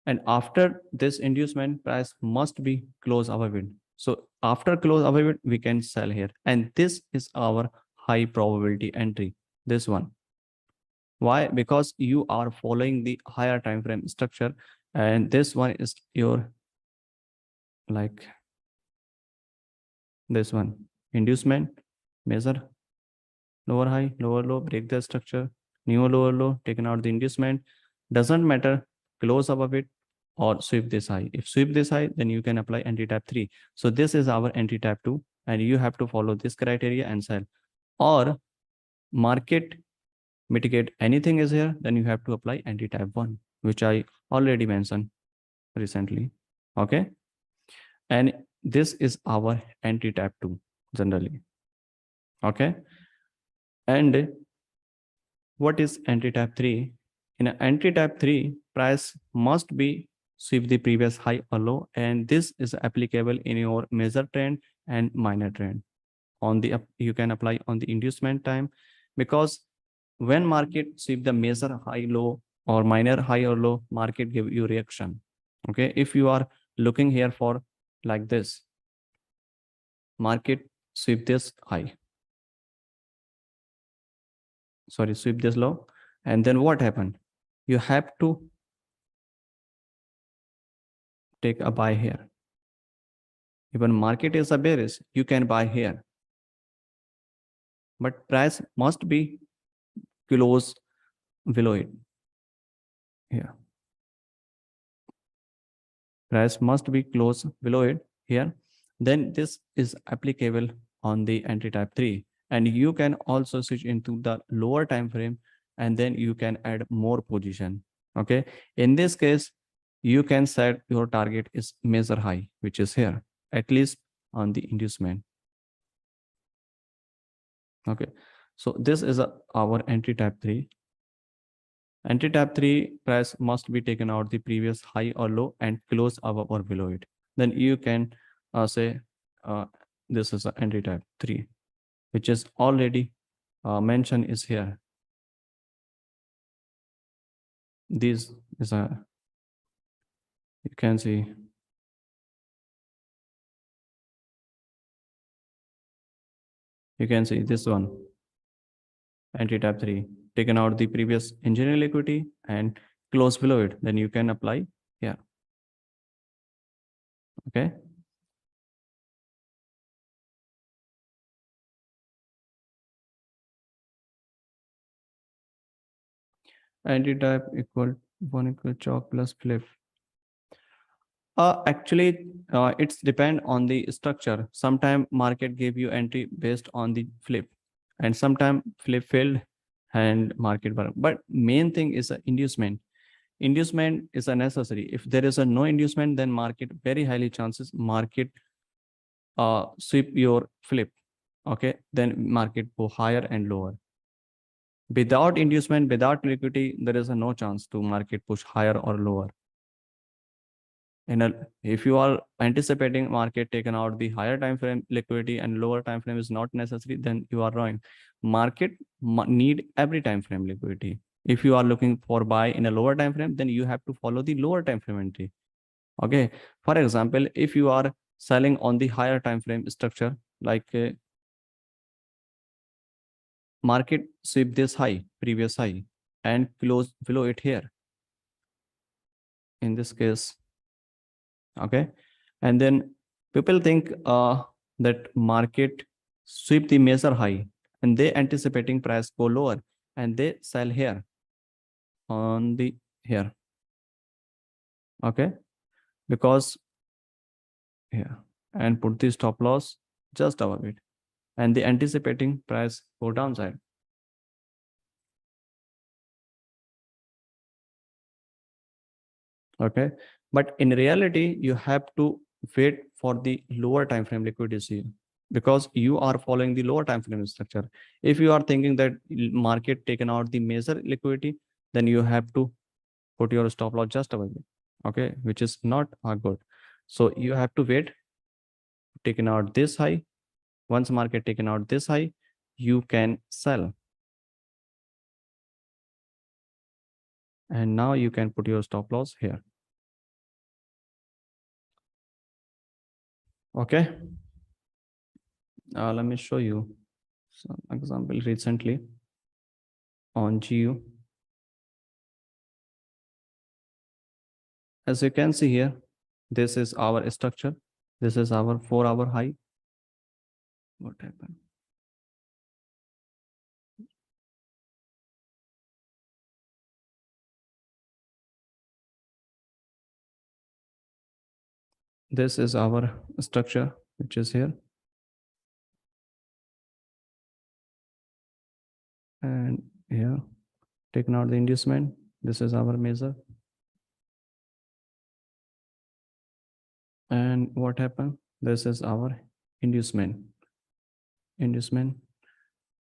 And after this inducement, price must be close above it. So after close above it, we can sell here. And this is our high probability entry, this one. Why? Because you are following the higher time frame structure, and this one is your like this one inducement, measure lower high, lower low, break the structure, new lower low, taken out the inducement. Doesn't matter, close above it or sweep this high. If sweep this high, then you can apply anti-tap 3. So this is our anti-tap 2, and you have to follow this criteria and sell. Or market mitigate anything is here, then you have to apply anti-tap 1, which I already mentioned recently. Okay. And this is our anti-tap 2 generally. Okay. And what is anti-tap 3? In an anti-tap 3, price must be sweep the previous high or low, and this is applicable in your major trend and minor trend. On the you can apply on the inducement time, because when market sweep the major high low or minor high or low, market give you reaction. Okay, if you are looking here for like this, market sweep this high, sorry, sweep this low, and then what happened? You have to take a buy here. Even market is a bearish, you can buy here, but price must be close below it here. Price must be close below it here. Then this is applicable on the anti-type 3, and you can also switch into the lower time frame, and then you can add more position. Okay, in this case you can set your target is major high, which is here, at least on the inducement. Okay, so this is our anti-type 3. Anti-tap 3 price must be taken out the previous high or low and close above or below it. Then you can say this is an anti-tap 3, which is already mentioned is here. This is a, you can see, this one, anti-tap 3, taken out the previous engineering liquidity and close below it, then you can apply here. Okay. Anti-type equal 1 equal chalk plus flip. Actually, it's depend on the structure. Sometime market gave you entry based on the flip, and sometime flip failed and market burned. But main thing is inducement. Inducement is a necessary. If there is a no inducement, then market very highly chances market sweep your flip. Okay, then market go higher and lower. Without inducement, without liquidity, there is a no chance to market push higher or lower. If you are anticipating market taken out the higher time frame liquidity and lower time frame is not necessary, then you are wrong. Market need every time frame liquidity. If you are looking for buy in a lower time frame, then you have to follow the lower time frame entry. Okay, for example, if you are selling on the higher time frame structure, like market sweep this high, previous high, and close below it here, in this case. Okay, and then people think that market sweep the major high and they anticipating price go lower, and they sell here on the here. Okay, because here, and put the stop loss just above it, and the anticipating price go downside. Okay, but in reality you have to wait for the lower time frame liquidity, because you are following the lower time frame structure. If you are thinking that market taken out the major liquidity, then you have to put your stop loss just above it. Okay, which is not good. So you have to wait taken out this high. Once market taken out this high, you can sell. And now you can put your stop loss here. Okay. Let me show you some example recently on GU. As you can see here, this is our structure. This is our 4-hour high. What happened? This is our structure, which is here. And here, taking out the inducement. This is our measure. And what happened? This is our inducement. Inducement.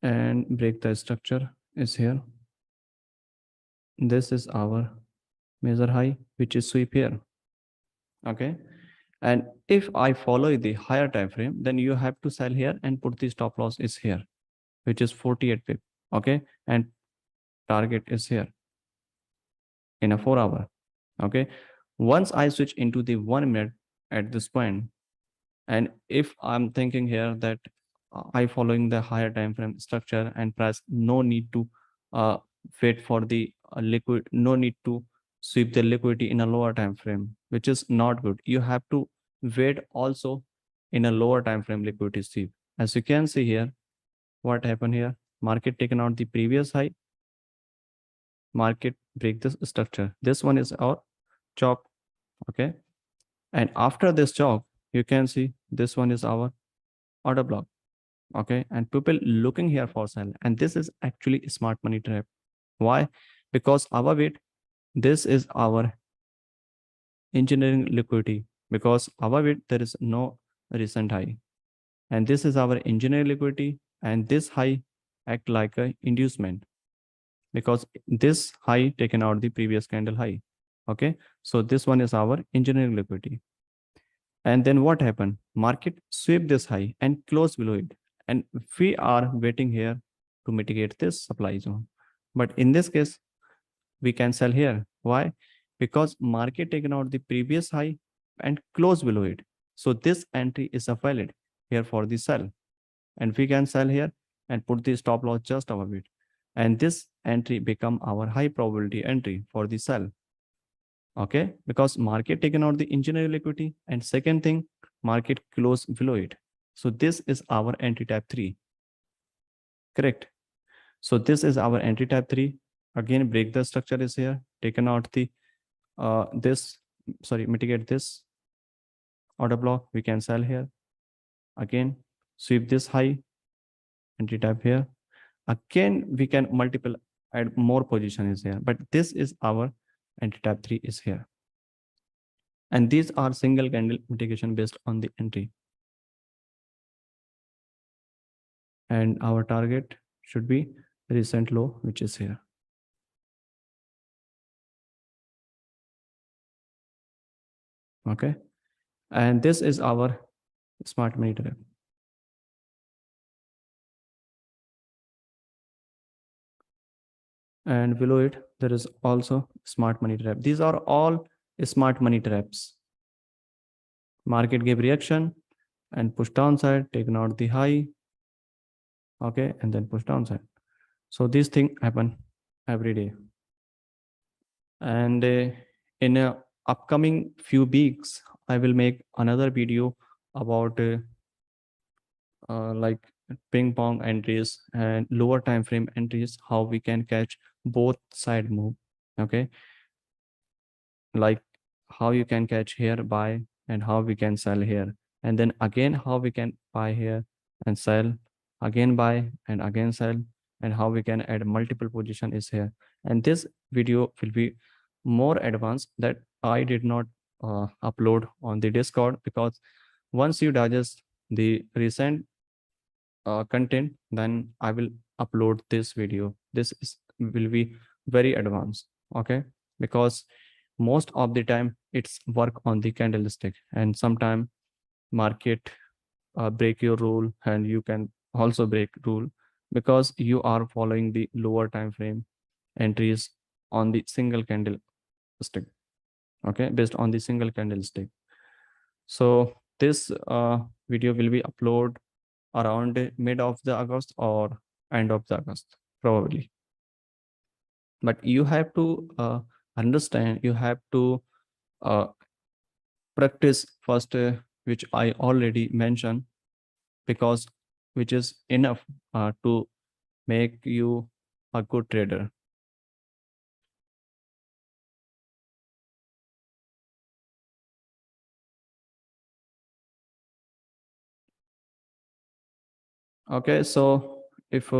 And break the structure is here. This is our measure high, which is sweep here. Okay. And if I follow the higher time frame, then you have to sell here and put the stop loss is here, which is 48 pip. Okay. And target is here in a 4-hour. Okay. Once I switch into the 1 minute at this point, and if I'm thinking here that I following the higher time frame structure and price, no need to wait for the liquid, no need to sweep the liquidity in a lower time frame, which is not good. You have to wait also in a lower time frame liquidity sweep. As you can see here, what happened here? Market taken out the previous high. Market break this structure. This one is our chop. Okay. And after this chop, you can see this one is our order block. Okay. And people looking here for sell. And this is actually a smart money trap. Why? Because our weight, this is our engineering liquidity. Because our weight, there is no recent high. And this is our engineering liquidity. And this high act like a inducement. Because this high taken out the previous candle high. Okay. So this one is our engineering liquidity. And then what happened? Market sweep this high and close below it. And we are waiting here to mitigate this supply zone. But in this case, we can sell here. Why? Because market taken out the previous high and close below it. So this entry is a valid here for the sell. And we can sell here and put the stop loss just above it. And this entry become our high probability entry for the sell. Okay, because market taken out the engineering liquidity, and second thing, market close below it. So this is our entry type 3. Correct. So this is our entry type 3. Again, break the structure is here, taken out the mitigate this order block. We can sell here. Again, sweep this high, entry type here. Again, we can multiple, add more position is here, but this is our entry type 3 is here. And these are single candle mitigation based on the entry. And our target should be recent low, which is here. Okay. And this is our smart money trap. And below it, there is also smart money trap. These are all smart money traps. Market gave reaction and push downside, taken out the high. Okay, and then push downside. So these things happen every day. And in a upcoming few weeks, I will make another video about like ping pong entries and lower time frame entries, how we can catch both side move. Okay, like how you can catch here buy and how we can sell here, and then again how we can buy here and sell, again buy and again sell, and how we can add multiple position is here. And this video will be more advanced that I did not upload on the Discord, because once you digest the recent content, then I will upload this video. Will be very advanced. Okay, because most of the time it's work on the candlestick, and sometime market break your rule, and you can also break rule because you are following the lower time frame entries on the single candlestick. Okay, based on the single candlestick. So this video will be uploaded around mid of the August or end of the August probably. But you have to understand, you have to uh, practice first, which I already mentioned, because which is enough to make you a good trader. Okay, so if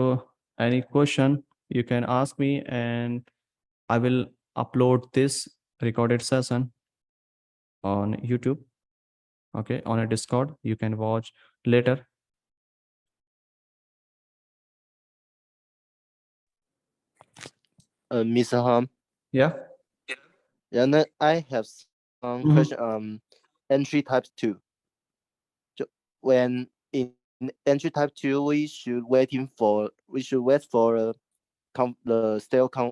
any question, you can ask me and I will upload this recorded session on YouTube. Okay, on a Discord, you can watch later. Mr. Ham. Yeah. And then I have some Mhm. question. Entry type 2. When in entry type 2, we should wait for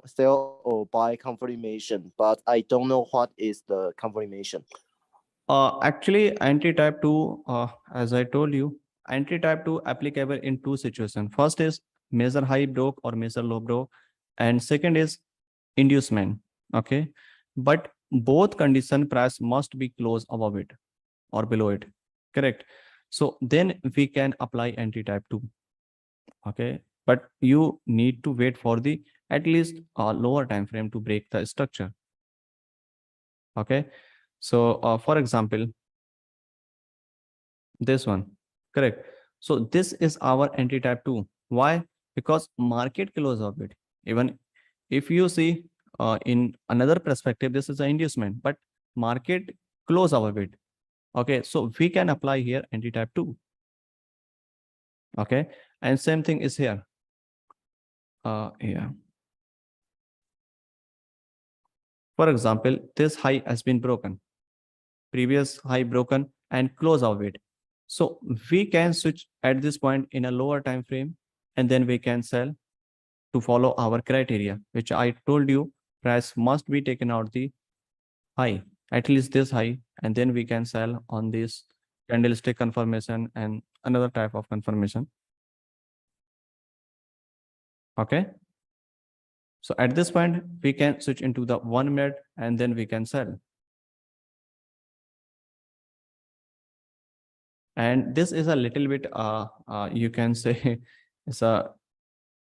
sell or buy confirmation, but I don't know what is the confirmation. Actually, anti-type 2, as I told you, anti-type 2 applicable in two situations. First is measure high broke or measure low broke, and second is inducement. Okay, but both condition price must be close above it or below it. Correct. So then we can apply anti-type 2. Okay, but you need to wait for the at least a lower time frame to break the structure. Okay, so for example, this one, correct. So this is our anti-type 2. Why? Because market close of it. Even if you see in another perspective, this is an inducement, but market close of it. Okay, so we can apply here anti-type 2. Okay, and same thing is here. Yeah. For example, this high has been broken, previous high broken and close of it. So we can switch at this point in a lower time frame, and then we can sell to follow our criteria, which I told you, price must be taken out the high, at least this high, and then we can sell on this candlestick confirmation and another type of confirmation. Okay. So at this point, we can switch into the 1 minute and then we can sell. And this is a little bit, you can say it's a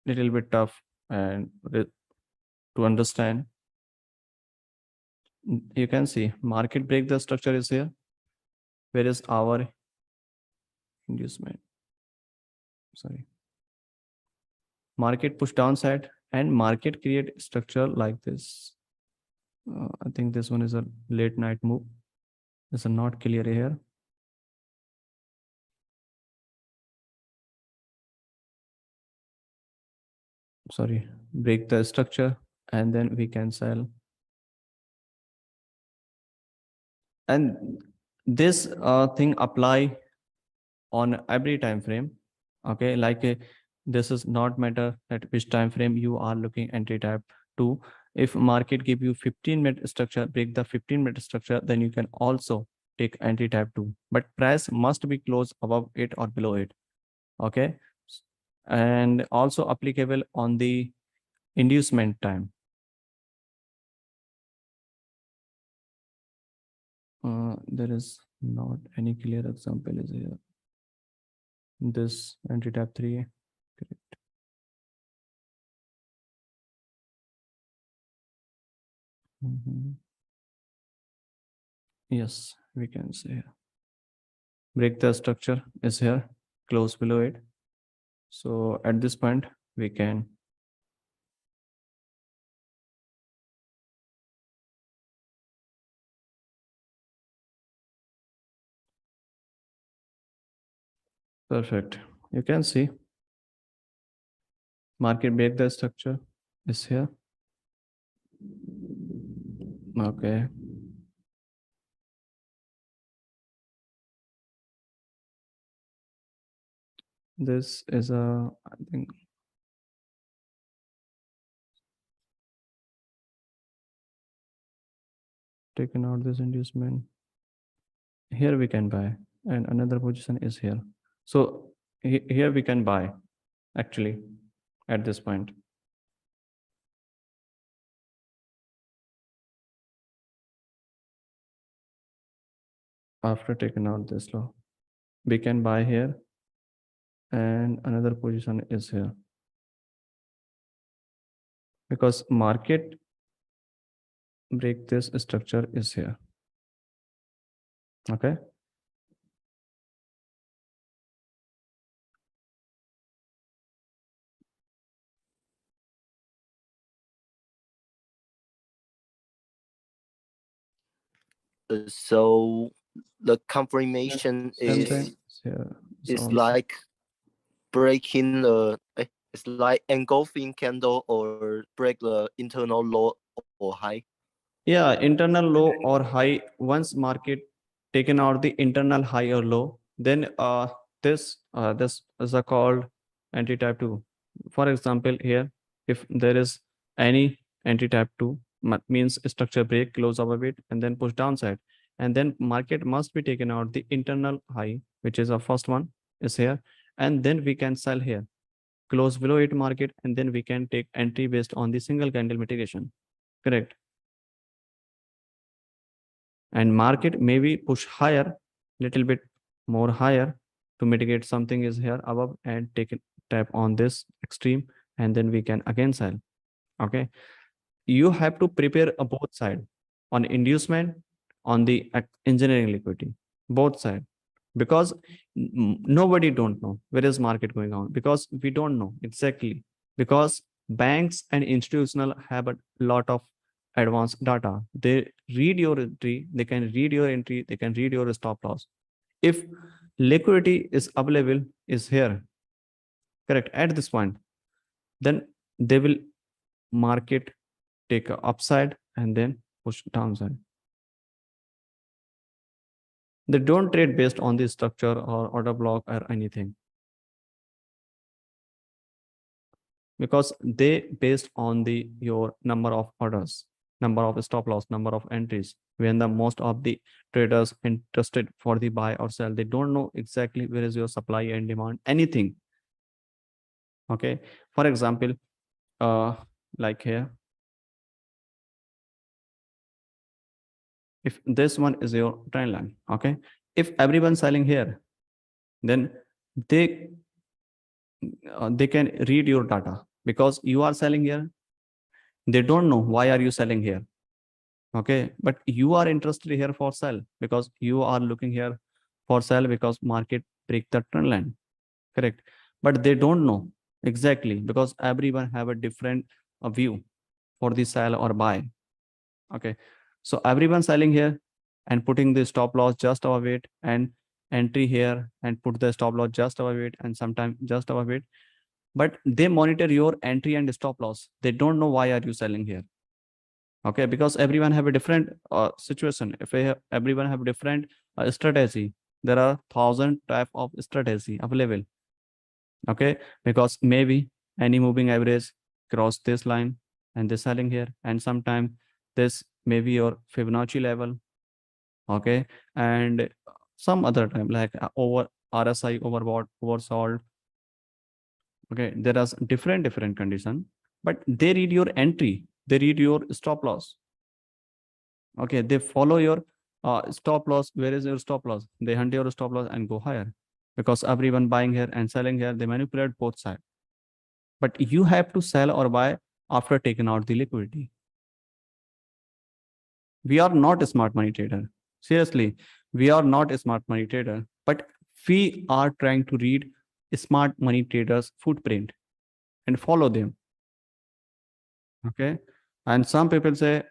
little bit tough and to understand. You can see market break the structure is here. Where is our inducement? Sorry. Market push downside and market create structure like this. I think this one is a late night move. This is not clear here. Sorry, break the structure and then we can sell. And this thing apply on every time frame. Okay, like this is not matter at which time frame you are looking entry type 2. If market give you 15-minute structure, break the 15-minute structure, then you can also take entry type 2, but price must be close above it or below it. Okay, and also applicable on the inducement time. There is not any clear example is here. This entry type 3, correct. Yes, we can say here. Break the structure is here, close below it. So at this point, we can perfect. You can see market break the structure is here. Okay. This is a, I think, taken out this inducement. Here we can buy, and another position is here. So here we can buy actually at this point. After taking out this low, we can buy here, and another position is here. Because market break this structure is here. Okay. So the confirmation Same is thing here. is So like breaking the it's like engulfing candle or break the internal low or high. yeah, internal low or high. Once market taken out the internal high or low, then this is a called anti-type 2. For example, here, if there is any anti-type 2, means structure break, close above it, and then push downside. And then market must be taken out the internal high, which is the first one is here. And then we can sell here, close below it market, and then we can take entry based on the single candle mitigation. Correct. And market maybe push higher, little bit more higher to mitigate something is here above, and take it, tap on this extreme, and then we can again sell. Okay, you have to prepare a both side, on inducement, on the engineering liquidity, both side. Because nobody don't know where is market going on, because we don't know exactly, because banks and institutional have a lot of advanced data. They read your entry, they can read your entry, they can read your stop loss. If liquidity is available is here, correct, at this point, then they will market take a upside and then push downside. They don't trade based on the structure or order block or anything, because they based on the your number of orders, number of stop loss, number of entries. When the most of the traders interested for the buy or sell, they don't know exactly where is your supply and demand, anything. Okay, for example, like here, if this one is your trend line, okay, if everyone selling here, then they they can read your data, because you are selling here. They don't know why are you selling here. Okay, but you are interested here for sell, because you are looking here for sell because market break the trend line. Correct, but they don't know exactly, because everyone have a different view for the sell or buy. Okay, so everyone selling here and putting the stop loss just above it, and entry here and put the stop loss just above it, and sometimes just above it. But they monitor your entry and stop loss. They don't know why are you selling here. Okay, because everyone have a different situation. If everyone have different strategy, there are 1,000 type of strategy available. Okay, because maybe any moving average cross this line and this selling here, and sometime this maybe your Fibonacci level. Okay, and some other time like over RSI, overbought, oversold. Okay, there are different condition, but they read your entry, they read your stop loss. Okay, they follow your stop loss. Where is your stop loss? They hunt your stop loss and go higher, because everyone buying here and selling here, they manipulate both sides. But you have to sell or buy after taking out the liquidity. We are not a smart money trader. Seriously, we are not a smart money trader, but we are trying to read smart money traders' footprint and follow them. Okay, and some people say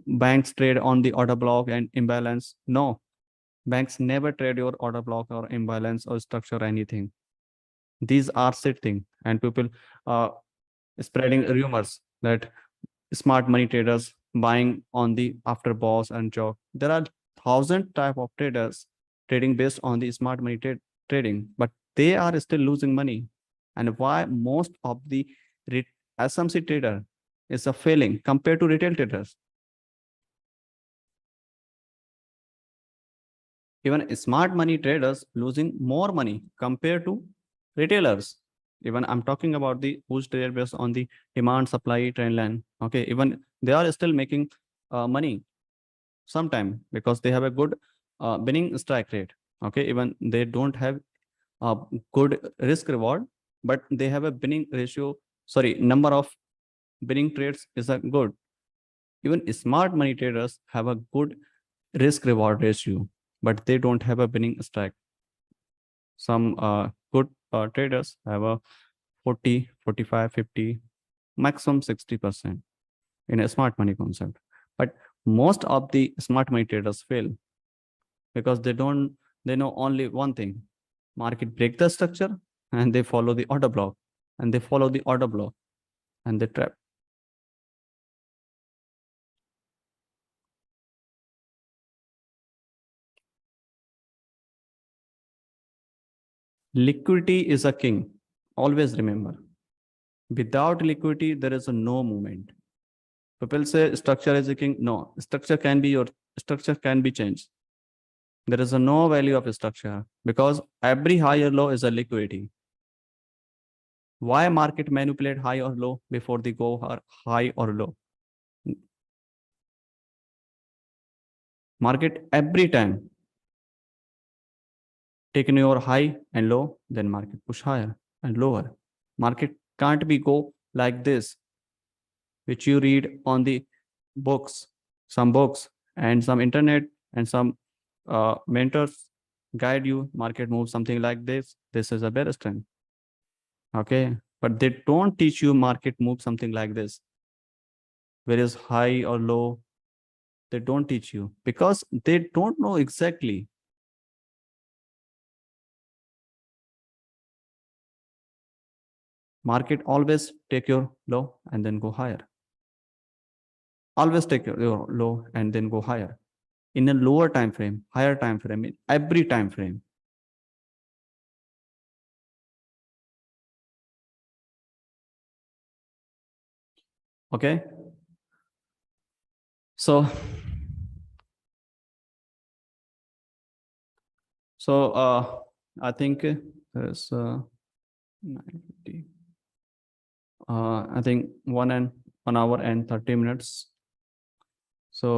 banks trade on the order block and imbalance. No, banks never trade your order block or imbalance or structure or anything. These are sitting, and people spreading rumors that smart money traders buying on the after boss and job. There are 1,000 type of traders trading based on the smart money trading, but they are still losing money. And why most of the SMC trader is a failing compared to retail traders. Even smart money traders losing more money compared to retailers. Even I'm talking about the who's trade based on the demand supply trend line. Okay, even they are still making money sometime because they have a good winning strike rate. Okay, even they don't have a good risk reward, but they have a winning ratio. Sorry, number of winning trades is a good. Even smart money traders have a good risk reward ratio, but they don't have a winning strike. Some good traders have a 40, 45, 50, maximum 60% in a smart money concept. But most of the smart money traders fail because they know only one thing: market break the structure, and they follow the order block, and they follow the order block, and they trap. Liquidity is a king. Always remember. Without liquidity, there is no movement. People say structure is a king. No, structure can be changed. There is no value of structure because every high or low is a liquidity. Why market manipulate high or low before they go high or low? Market every time taking your high and low, then market push higher and lower. Market can't be go like this, which you read on the books, some books and some internet and some mentors guide you. Market moves something like this. This is a bear trend. Okay, but they don't teach you market move something like this. Where is high or low? They don't teach you because they don't know exactly. Market always take your low and then go higher. Always take your low and then go higher. In a lower time frame, higher time frame, in every time frame. Okay. So I think there's 9:50. I think 1 hour and 30 minutes. So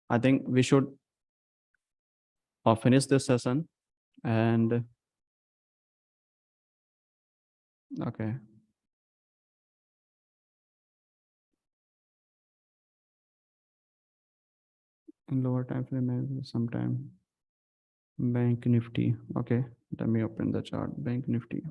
I think we should finish this session and okay. In lower time frame, sometime Bank Nifty. Okay, let me open the chart. Bank Nifty.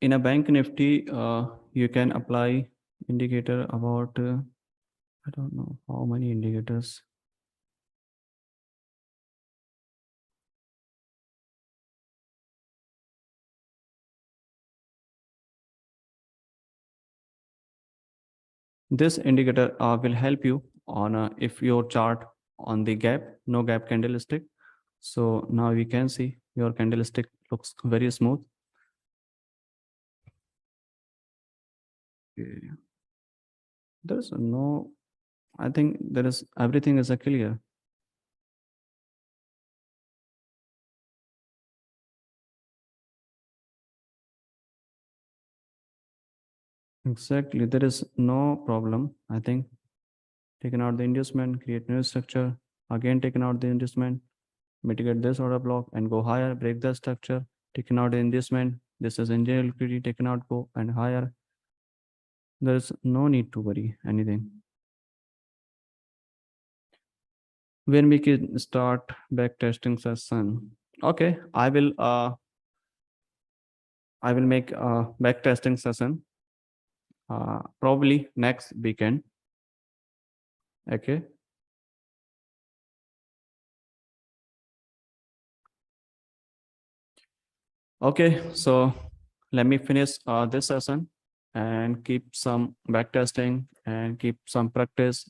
In a Bank Nifty, you can apply indicator about I don't know how many indicators. This indicator will help you on if your chart on the gap, no gap candlestick. So now we can see your candlestick looks very smooth. Okay. There's no, I think there is, everything is clear. Exactly, there is no problem. I think taken out the inducement, create new structure, again taken out the inducement, mitigate this order block and go higher, break the structure, taken out the inducement. This is engineer liquidity, taken out, go and higher. There's no need to worry anything. When we can start back testing session. Okay, I will make a back testing session probably next weekend. Okay. Okay, so let me finish this session and keep some back testing and keep some practice